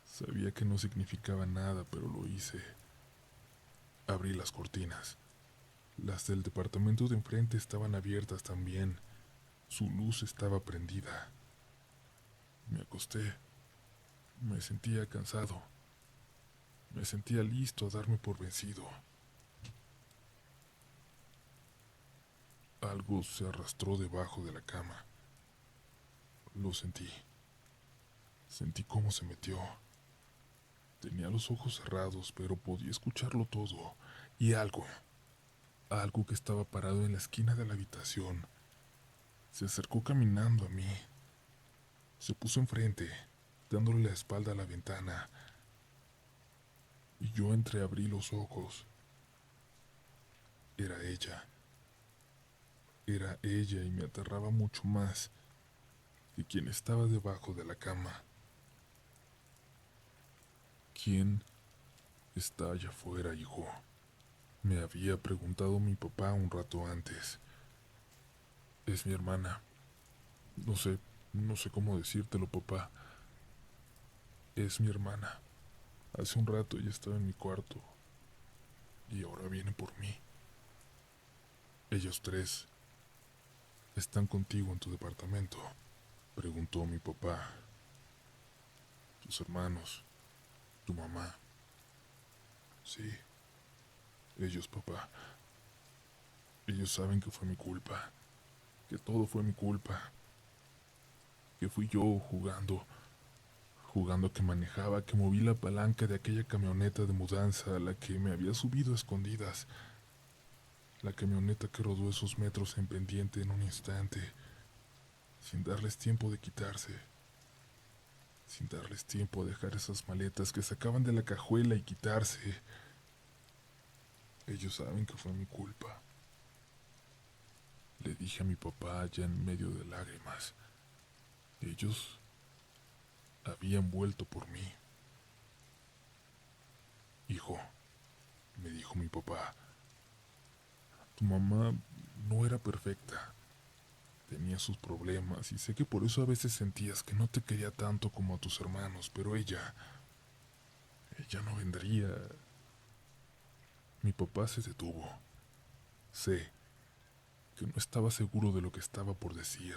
Sabía que no significaba nada, pero lo hice. Abrí las cortinas. Las del departamento de enfrente estaban abiertas también. Su luz estaba prendida. Me acosté. Me sentía cansado. Me sentía listo a darme por vencido. Algo se arrastró debajo de la cama. Lo sentí. Sentí cómo se metió. Tenía los ojos cerrados, pero podía escucharlo todo. Y algo que estaba parado en la esquina de la habitación, se acercó caminando a mí. Se puso enfrente, dándole la espalda a la ventana, y yo entreabrí los ojos. Era ella. Era ella y me aterraba mucho más que quien estaba debajo de la cama. ¿Quién está allá afuera, hijo?, me había preguntado mi papá un rato antes. Es mi hermana. No sé cómo decírtelo, papá. Es mi hermana. Hace un rato ella estaba en mi cuarto y ahora viene por mí. Ellos tres están contigo en tu departamento, preguntó mi papá. Tus hermanos, tu mamá. Sí, ellos, papá. Ellos saben que fue mi culpa, que todo fue mi culpa, que fui yo jugando que manejaba, que moví la palanca de aquella camioneta de mudanza a la que me había subido a escondidas, la camioneta que rodó esos metros en pendiente en un instante, sin darles tiempo de quitarse, sin darles tiempo a dejar esas maletas que sacaban de la cajuela y quitarse. Ellos saben que fue mi culpa. Le dije a mi papá ya en medio de lágrimas. Ellos habían vuelto por mí. Hijo, me dijo mi papá, tu mamá no era perfecta. Tenía sus problemas y sé que por eso a veces sentías que no te quería tanto como a tus hermanos, pero ella no vendría. Mi papá se detuvo. Sé que no estaba seguro de lo que estaba por decir.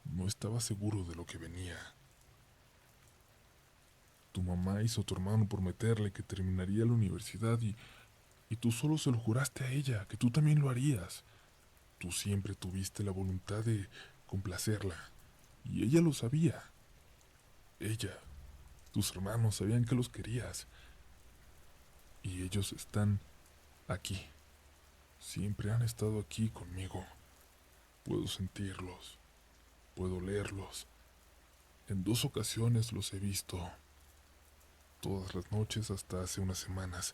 No estaba seguro de lo que venía. Tu mamá hizo a tu hermano prometerle que terminaría la universidad y tú solo se lo juraste a ella, que tú también lo harías. Tú siempre tuviste la voluntad de complacerla, y ella lo sabía. Ella, tus hermanos sabían que los querías, y ellos están aquí. Siempre han estado aquí conmigo. Puedo sentirlos, puedo leerlos. En 2 ocasiones los he visto, todas las noches hasta hace unas semanas.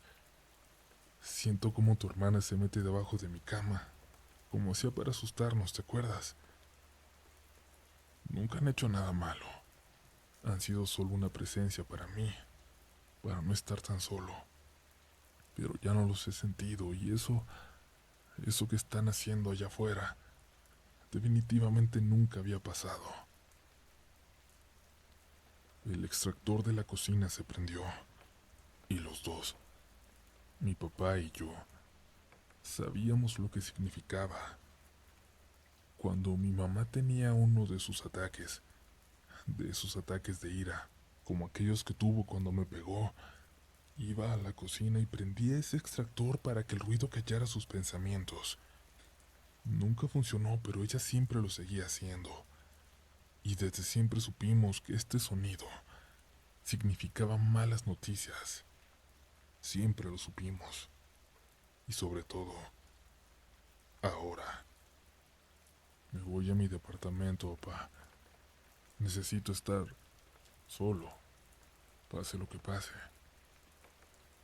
Siento como tu hermana se mete debajo de mi cama, como hacía para asustarnos, ¿te acuerdas? Nunca han hecho nada malo. Han sido solo una presencia para mí, para no estar tan solo. Pero ya no los he sentido y eso que están haciendo allá afuera, definitivamente nunca había pasado. El extractor de la cocina se prendió y los dos, mi papá y yo, sabíamos lo que significaba. Cuando mi mamá tenía uno de esos ataques de ira, como aquellos que tuvo cuando me pegó, iba a la cocina y prendía ese extractor para que el ruido callara sus pensamientos. Nunca funcionó, pero ella siempre lo seguía haciendo. Y desde siempre supimos que este sonido significaba malas noticias. Siempre lo supimos. Y sobre todo, ahora. Me voy a mi departamento, papá. Necesito estar solo, pase lo que pase.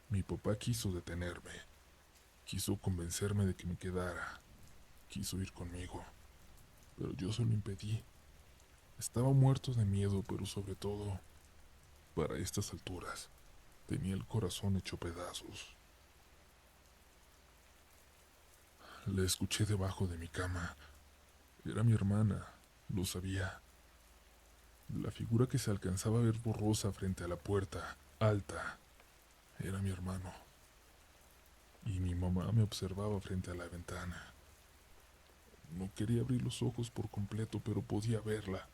Mi papá quiso detenerme. Quiso convencerme de que me quedara. Quiso ir conmigo. Pero yo se lo impedí. Estaba muerto de miedo, pero sobre todo, para estas alturas, tenía el corazón hecho pedazos. La escuché debajo de mi cama. Era mi hermana, lo sabía. La figura que se alcanzaba a ver borrosa frente a la puerta, alta, era mi hermano. Y mi mamá me observaba frente a la ventana. No quería abrir los ojos por completo, pero podía verla.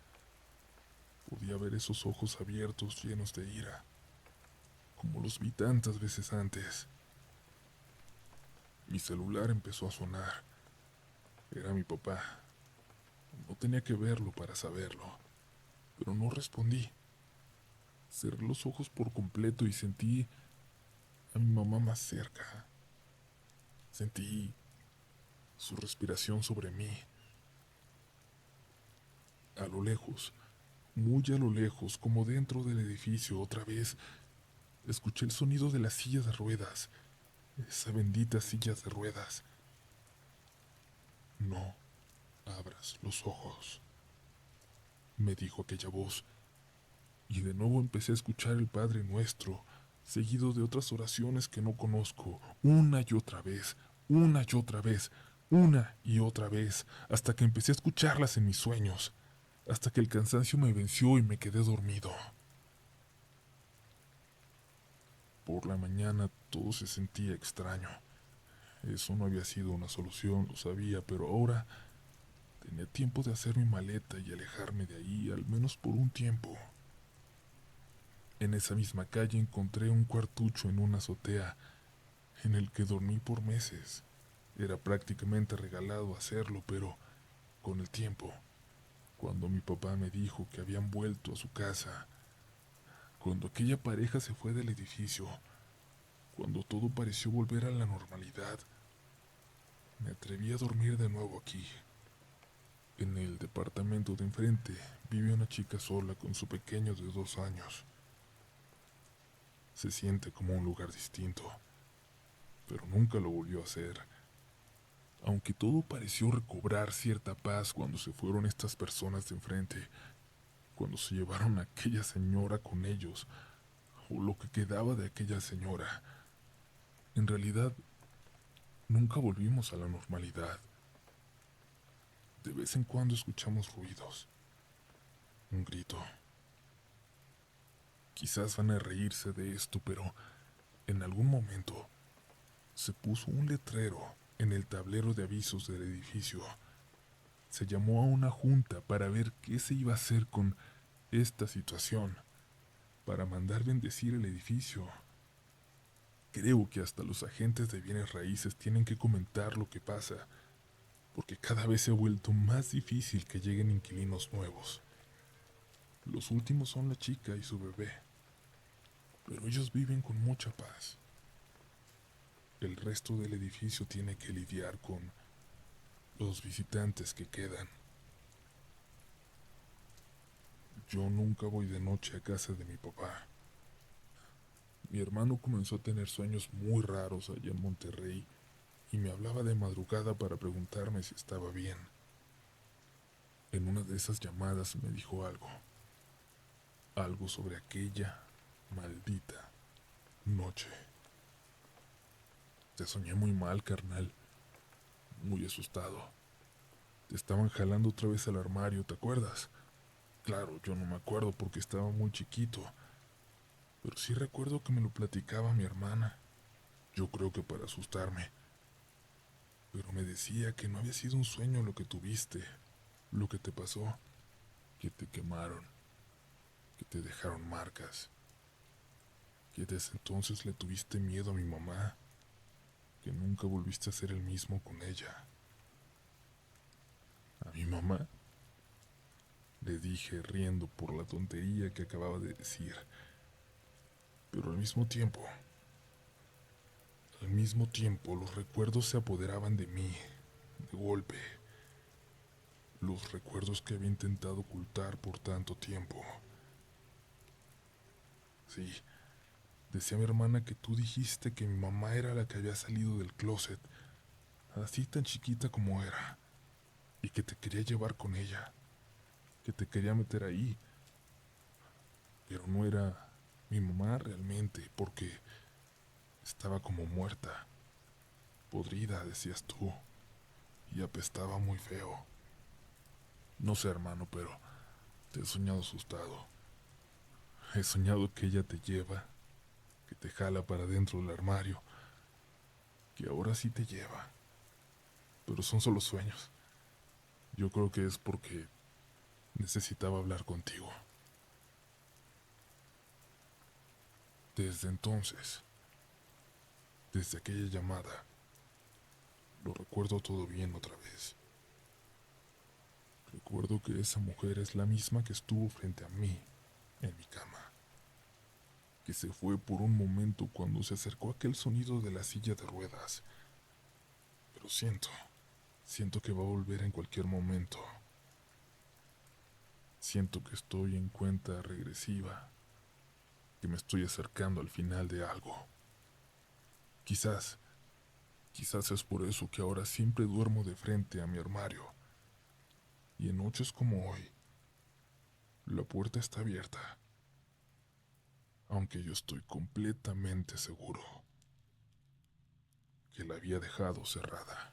Podía ver esos ojos abiertos llenos de ira, como los vi tantas veces antes. Mi celular empezó a sonar. Era mi papá. No tenía que verlo para saberlo, pero no respondí. Cerré los ojos por completo y sentí a mi mamá más cerca. Sentí su respiración sobre mí. A lo lejos, muy a lo lejos, como dentro del edificio, otra vez, escuché el sonido de la silla de ruedas, esa bendita silla de ruedas. No abras los ojos, me dijo aquella voz, y de nuevo empecé a escuchar el Padre Nuestro, seguido de otras oraciones que no conozco, una y otra vez, una y otra vez. una y otra vez, hasta que empecé a escucharlas en mis sueños, hasta que el cansancio me venció y me quedé dormido. Por la mañana todo se sentía extraño. Eso no había sido una solución, lo sabía, pero ahora tenía tiempo de hacer mi maleta y alejarme de ahí, al menos por un tiempo. En esa misma calle encontré un cuartucho en una azotea, en el que dormí por meses. Era prácticamente regalado hacerlo, pero con el tiempo, cuando mi papá me dijo que habían vuelto a su casa, cuando aquella pareja se fue del edificio, cuando todo pareció volver a la normalidad, me atreví a dormir de nuevo aquí. En el departamento de enfrente vive una chica sola con su pequeño de 2 años. Se siente como un lugar distinto, pero nunca lo volvió a hacer. Aunque todo pareció recobrar cierta paz cuando se fueron estas personas de enfrente, cuando se llevaron a aquella señora con ellos, o lo que quedaba de aquella señora, en realidad nunca volvimos a la normalidad. De vez en cuando escuchamos ruidos, un grito. Quizás van a reírse de esto, pero en algún momento se puso un letrero en el tablero de avisos del edificio. Se llamó a una junta para ver qué se iba a hacer con esta situación, para mandar bendecir el edificio. Creo que hasta los agentes de bienes raíces tienen que comentar lo que pasa, porque cada vez se ha vuelto más difícil que lleguen inquilinos nuevos. Los últimos son la chica y su bebé, pero ellos viven con mucha paz. El resto del edificio tiene que lidiar con los visitantes que quedan. Yo nunca voy de noche a casa de mi papá. Mi hermano comenzó a tener sueños muy raros allá en Monterrey y me hablaba de madrugada para preguntarme si estaba bien. En una de esas llamadas me dijo algo sobre aquella maldita noche. Te soñé muy mal, carnal, muy asustado. Te estaban jalando otra vez al armario, ¿te acuerdas? Claro, yo no me acuerdo porque estaba muy chiquito, pero sí recuerdo que me lo platicaba mi hermana. Yo creo que para asustarme, pero me decía que no había sido un sueño lo que tuviste, lo que te pasó, que te quemaron, que te dejaron marcas, que desde entonces le tuviste miedo a mi mamá, que nunca volviste a ser el mismo con ella. ¿A mi mamá? Le dije riendo por la tontería que acababa de decir, pero al mismo tiempo los recuerdos se apoderaban de mí, de golpe, los recuerdos que había intentado ocultar por tanto tiempo. Sí, decía mi hermana que tú dijiste que mi mamá era la que había salido del closet, así tan chiquita como era, y que te quería llevar con ella, que te quería meter ahí, pero no era mi mamá realmente, porque estaba como muerta, podrida, decías tú, y apestaba muy feo. No sé, hermano, pero te he soñado asustado. He soñado que ella te lleva, que te jala para dentro del armario, que ahora sí te lleva. Pero son solo sueños. Yo creo que es porque necesitaba hablar contigo. Desde entonces, desde aquella llamada, lo recuerdo todo bien otra vez. Recuerdo que esa mujer es la misma que estuvo frente a mí, en mi cama, que se fue por un momento cuando se acercó aquel sonido de la silla de ruedas. Pero siento que va a volver en cualquier momento. Siento que estoy en cuenta regresiva, que me estoy acercando al final de algo. Quizás, quizás es por eso que ahora siempre duermo de frente a mi armario. Y en noches como hoy, la puerta está abierta, aunque yo estoy completamente seguro que la había dejado cerrada.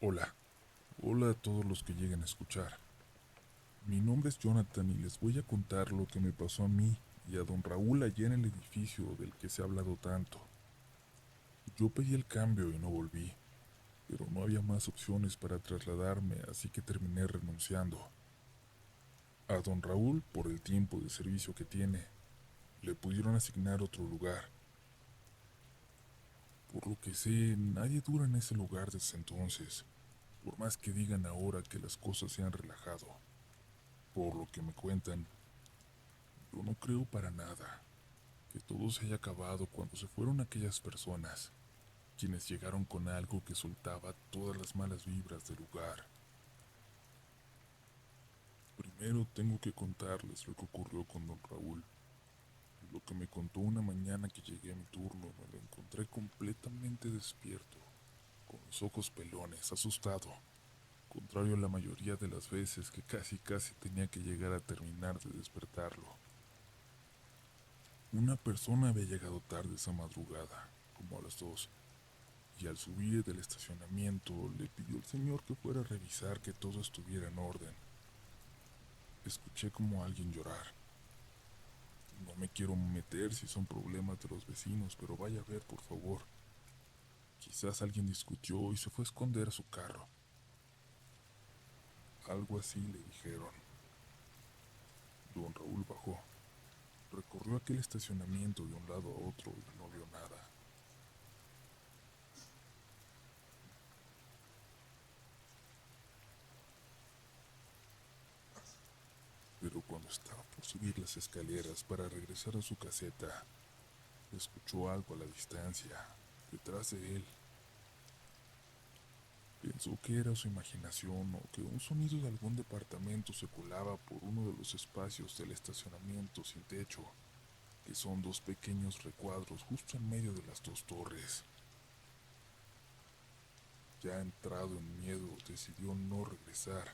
Hola, hola a todos los que lleguen a escuchar. Mi nombre es Jonathan y les voy a contar lo que me pasó a mí y a don Raúl allá en el edificio del que se ha hablado tanto. Yo pedí el cambio y no volví, pero no había más opciones para trasladarme, así que terminé renunciando. A don Raúl, por el tiempo de servicio que tiene, le pudieron asignar otro lugar. Por lo que sé, nadie dura en ese lugar desde entonces, por más que digan ahora que las cosas se han relajado. Por lo que me cuentan, yo no creo para nada que todo se haya acabado cuando se fueron aquellas personas, quienes llegaron con algo que soltaba todas las malas vibras del lugar. Primero tengo que contarles lo que ocurrió con don Raúl. Lo que me contó una mañana que llegué a mi turno, me lo encontré completamente despierto, con los ojos pelones, asustado, contrario a la mayoría de las veces que casi tenía que llegar a terminar de despertarlo. Una persona había llegado tarde esa madrugada, como a las 2, y al subir del estacionamiento le pidió al señor que fuera a revisar que todo estuviera en orden. Escuché como alguien llorar. No me quiero meter si son problemas de los vecinos, pero vaya a ver, por favor. Quizás alguien discutió y se fue a esconder a su carro. Algo así le dijeron. Don Raúl bajó, recorrió aquel estacionamiento de un lado a otro y no vio nada. Pero cuando estaba por subir las escaleras para regresar a su caseta, escuchó algo a la distancia, detrás de él. Pensó que era su imaginación o que un sonido de algún departamento se colaba por uno de los espacios del estacionamiento sin techo, que son dos pequeños recuadros justo en medio de las dos torres. Ya entrado en miedo, decidió no regresar,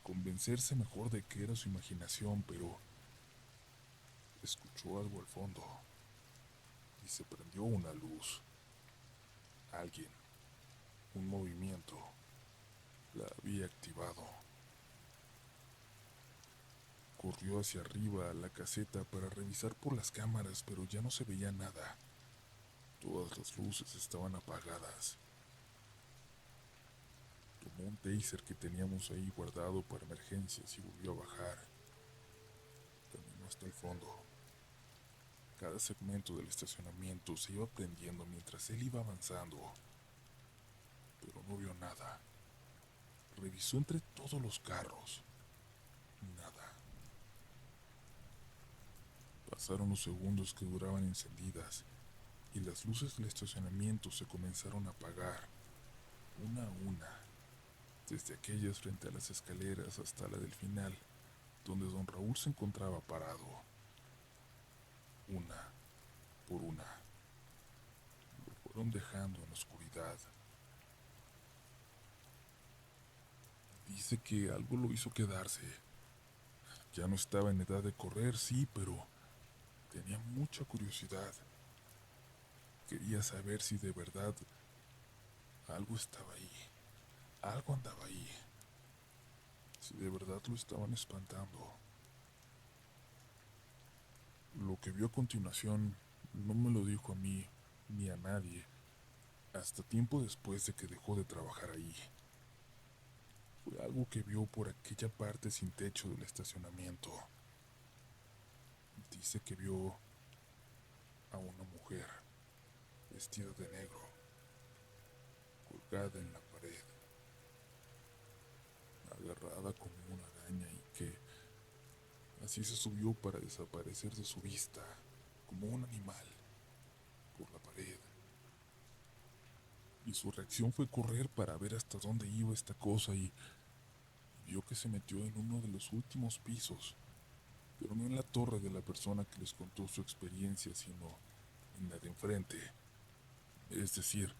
convencerse mejor de que era su imaginación, pero escuchó algo al fondo y se prendió una luz. Alguien, un movimiento, la había activado. Corrió hacia arriba a la caseta para revisar por las cámaras, pero ya no se veía nada. Todas las luces estaban apagadas. Tomó un taser que teníamos ahí guardado para emergencias y volvió a bajar. Caminó hasta el fondo. Cada segmento del estacionamiento se iba prendiendo mientras él iba avanzando, pero no vio nada. Revisó entre todos los carros. Nada. Pasaron los segundos que duraban encendidas y las luces del estacionamiento se comenzaron a apagar, una a una, desde aquellas frente a las escaleras hasta la del final, donde don Raúl se encontraba parado. Una por una, lo fueron dejando en la oscuridad. Dice que algo lo hizo quedarse. Ya no estaba en edad de correr, sí, pero tenía mucha curiosidad. Quería saber si de verdad algo estaba ahí, algo andaba ahí, si de verdad lo estaban espantando. Lo que vio a continuación no me lo dijo a mí ni a nadie, hasta tiempo después de que dejó de trabajar ahí. Fue algo que vio por aquella parte sin techo del estacionamiento. Dice que vio a una mujer vestida de negro, colgada en la pared, agarrada como una araña y que así se subió para desaparecer de su vista, como un animal, por la pared. Y su reacción fue correr para ver hasta dónde iba esta cosa y vio que se metió en uno de los últimos pisos, pero no en la torre de la persona que les contó su experiencia, sino en la de enfrente. Es decir,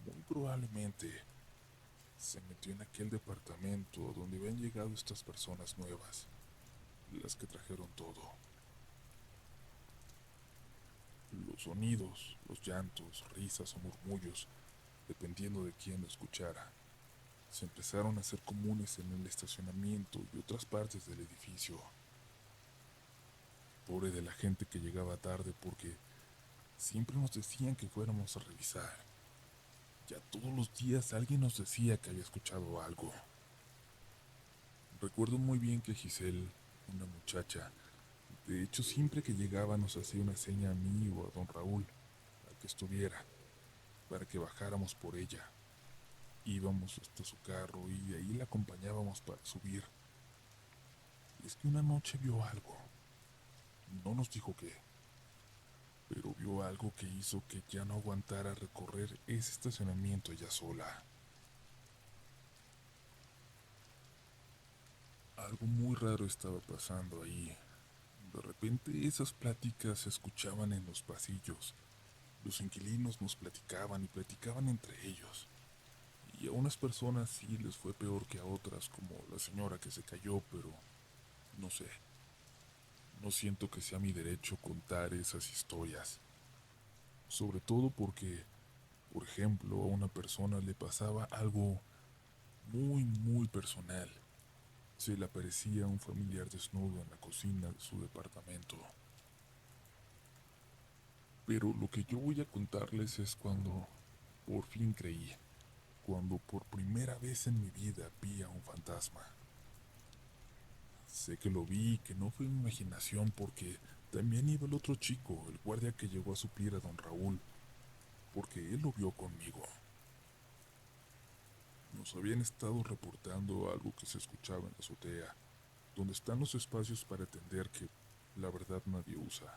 muy probablemente se metió en aquel departamento donde habían llegado estas personas nuevas, las que trajeron todo. Los sonidos, los llantos, risas o murmullos dependiendo de quién lo escuchara. Se empezaron a hacer comunes en el estacionamiento y otras partes del edificio. Pobre de la gente que llegaba tarde porque siempre nos decían que fuéramos a revisar. Ya todos los días alguien nos decía que había escuchado algo. Recuerdo muy bien que Giselle, una muchacha, de hecho siempre que llegaba nos hacía una seña a mí o a don Raúl, al que estuviera, para que bajáramos por ella. Íbamos hasta su carro y de ahí la acompañábamos para subir. Y es que una noche vio algo. No nos dijo qué, pero vio algo que hizo que ya no aguantara recorrer ese estacionamiento ella sola. Algo muy raro estaba pasando ahí. De repente esas pláticas se escuchaban en los pasillos. Los inquilinos nos platicaban y platicaban entre ellos. Y a unas personas sí les fue peor que a otras, como la señora que se cayó, pero no sé. No siento que sea mi derecho contar esas historias. Sobre todo porque, por ejemplo, a una persona le pasaba algo muy personal. Se le aparecía un familiar desnudo en la cocina de su departamento. Pero lo que yo voy a contarles es cuando por fin creí, cuando por primera vez en mi vida vi a un fantasma. Sé que lo vi y que no fue mi imaginación porque también iba el otro chico, el guardia que llegó a suplir a don Raúl, porque él lo vio conmigo. Nos habían estado reportando algo que se escuchaba en la azotea, donde están los espacios para atender que la verdad nadie usa.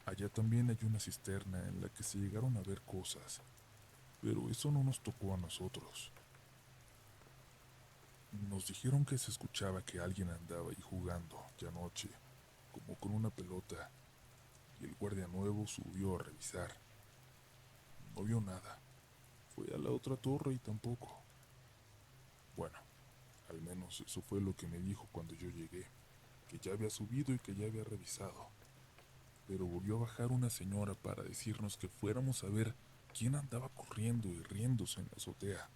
Allá también hay una cisterna en la que se llegaron a ver cosas, pero eso no nos tocó a nosotros. Nos dijeron que se escuchaba que alguien andaba ahí jugando ya anoche, como con una pelota, y el guardia nuevo subió a revisar. No vio nada. Fue a la otra torre y tampoco. Bueno, al menos eso fue lo que me dijo cuando yo llegué, que ya había subido y que ya había revisado. Pero volvió a bajar una señora para decirnos que fuéramos a ver quién andaba corriendo y riéndose en la azotea,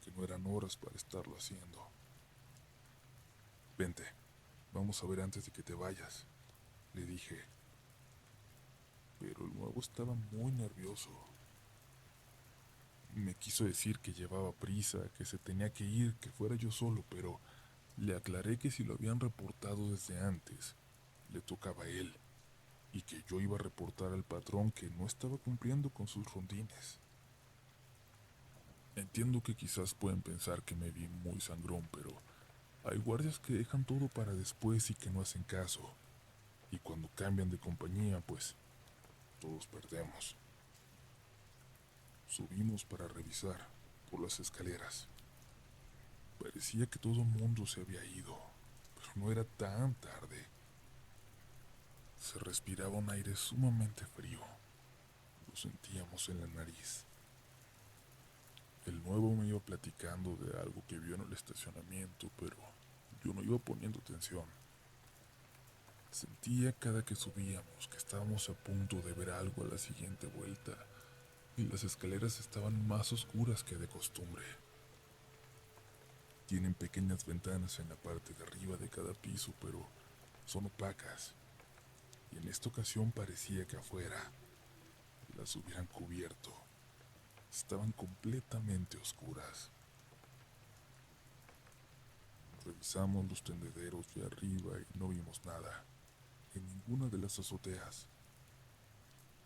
que no eran horas para estarlo haciendo. Vente, vamos a ver antes de que te vayas, le dije, pero el nuevo estaba muy nervioso. Me quiso decir que llevaba prisa, que se tenía que ir, que fuera yo solo, pero le aclaré que si lo habían reportado desde antes, le tocaba a él, y que yo iba a reportar al patrón que no estaba cumpliendo con sus rondines. Entiendo que quizás pueden pensar que me vi muy sangrón, pero hay guardias que dejan todo para después y que no hacen caso, y cuando cambian de compañía, pues todos perdemos. Subimos para revisar por las escaleras. Parecía que todo el mundo se había ido, pero no era tan tarde. Se respiraba un aire sumamente frío. Lo sentíamos en la nariz. El nuevo me iba platicando de algo que vio en el estacionamiento, pero yo no iba poniendo atención. Sentía cada que subíamos que estábamos a punto de ver algo a la siguiente vuelta, y las escaleras estaban más oscuras que de costumbre. Tienen pequeñas ventanas en la parte de arriba de cada piso, pero son opacas, y en esta ocasión parecía que afuera las hubieran cubierto. Estaban completamente oscuras. Revisamos los tendederos de arriba y no vimos nada, en ninguna de las azoteas.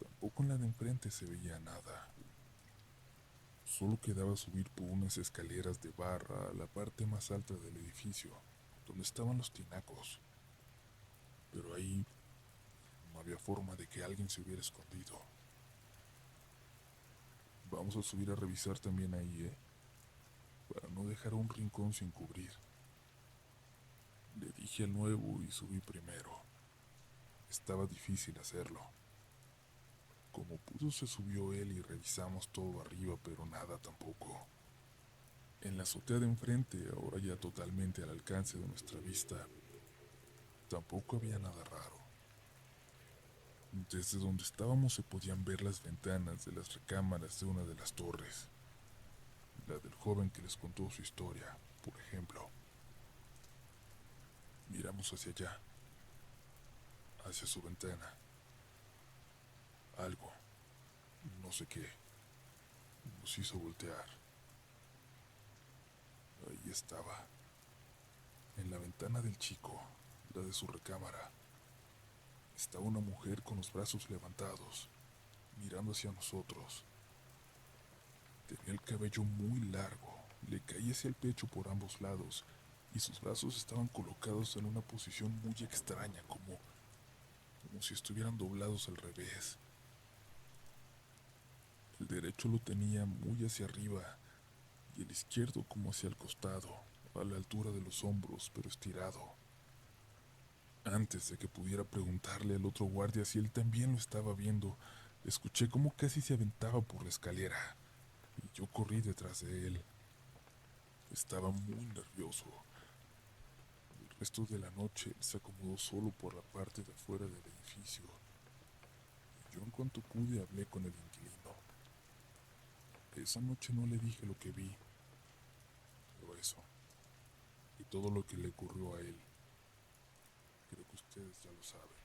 Tampoco en la de enfrente se veía nada. Solo quedaba subir por unas escaleras de barra a la parte más alta del edificio, donde estaban los tinacos. Pero ahí no había forma de que alguien se hubiera escondido. Vamos a subir a revisar también ahí, para no dejar un rincón sin cubrir. Le dije al nuevo y subí primero. Estaba difícil hacerlo. Como pudo se subió él y revisamos todo arriba, pero nada tampoco. En la azotea de enfrente, ahora ya totalmente al alcance de nuestra vista, tampoco había nada raro. Desde donde estábamos se podían ver las ventanas de las recámaras de una de las torres, la del joven que les contó su historia, por ejemplo. Miramos hacia allá, hacia su ventana. Algo, no sé qué, nos hizo voltear. Ahí estaba, en la ventana del chico, la de su recámara. Estaba una mujer con los brazos levantados, mirando hacia nosotros. Tenía el cabello muy largo, le caía hacia el pecho por ambos lados, y sus brazos estaban colocados en una posición muy extraña, como si estuvieran doblados al revés. El derecho lo tenía muy hacia arriba, y el izquierdo como hacia el costado, a la altura de los hombros, pero estirado. Antes de que pudiera preguntarle al otro guardia si él también lo estaba viendo, escuché cómo casi se aventaba por la escalera, y yo corrí detrás de él. Estaba muy nervioso. El resto de la noche se acomodó solo por la parte de afuera del edificio, y yo en cuanto pude hablé con el inquilino. Esa noche no le dije lo que vi, pero eso, y todo lo que le ocurrió a él, creo que ustedes ya lo saben.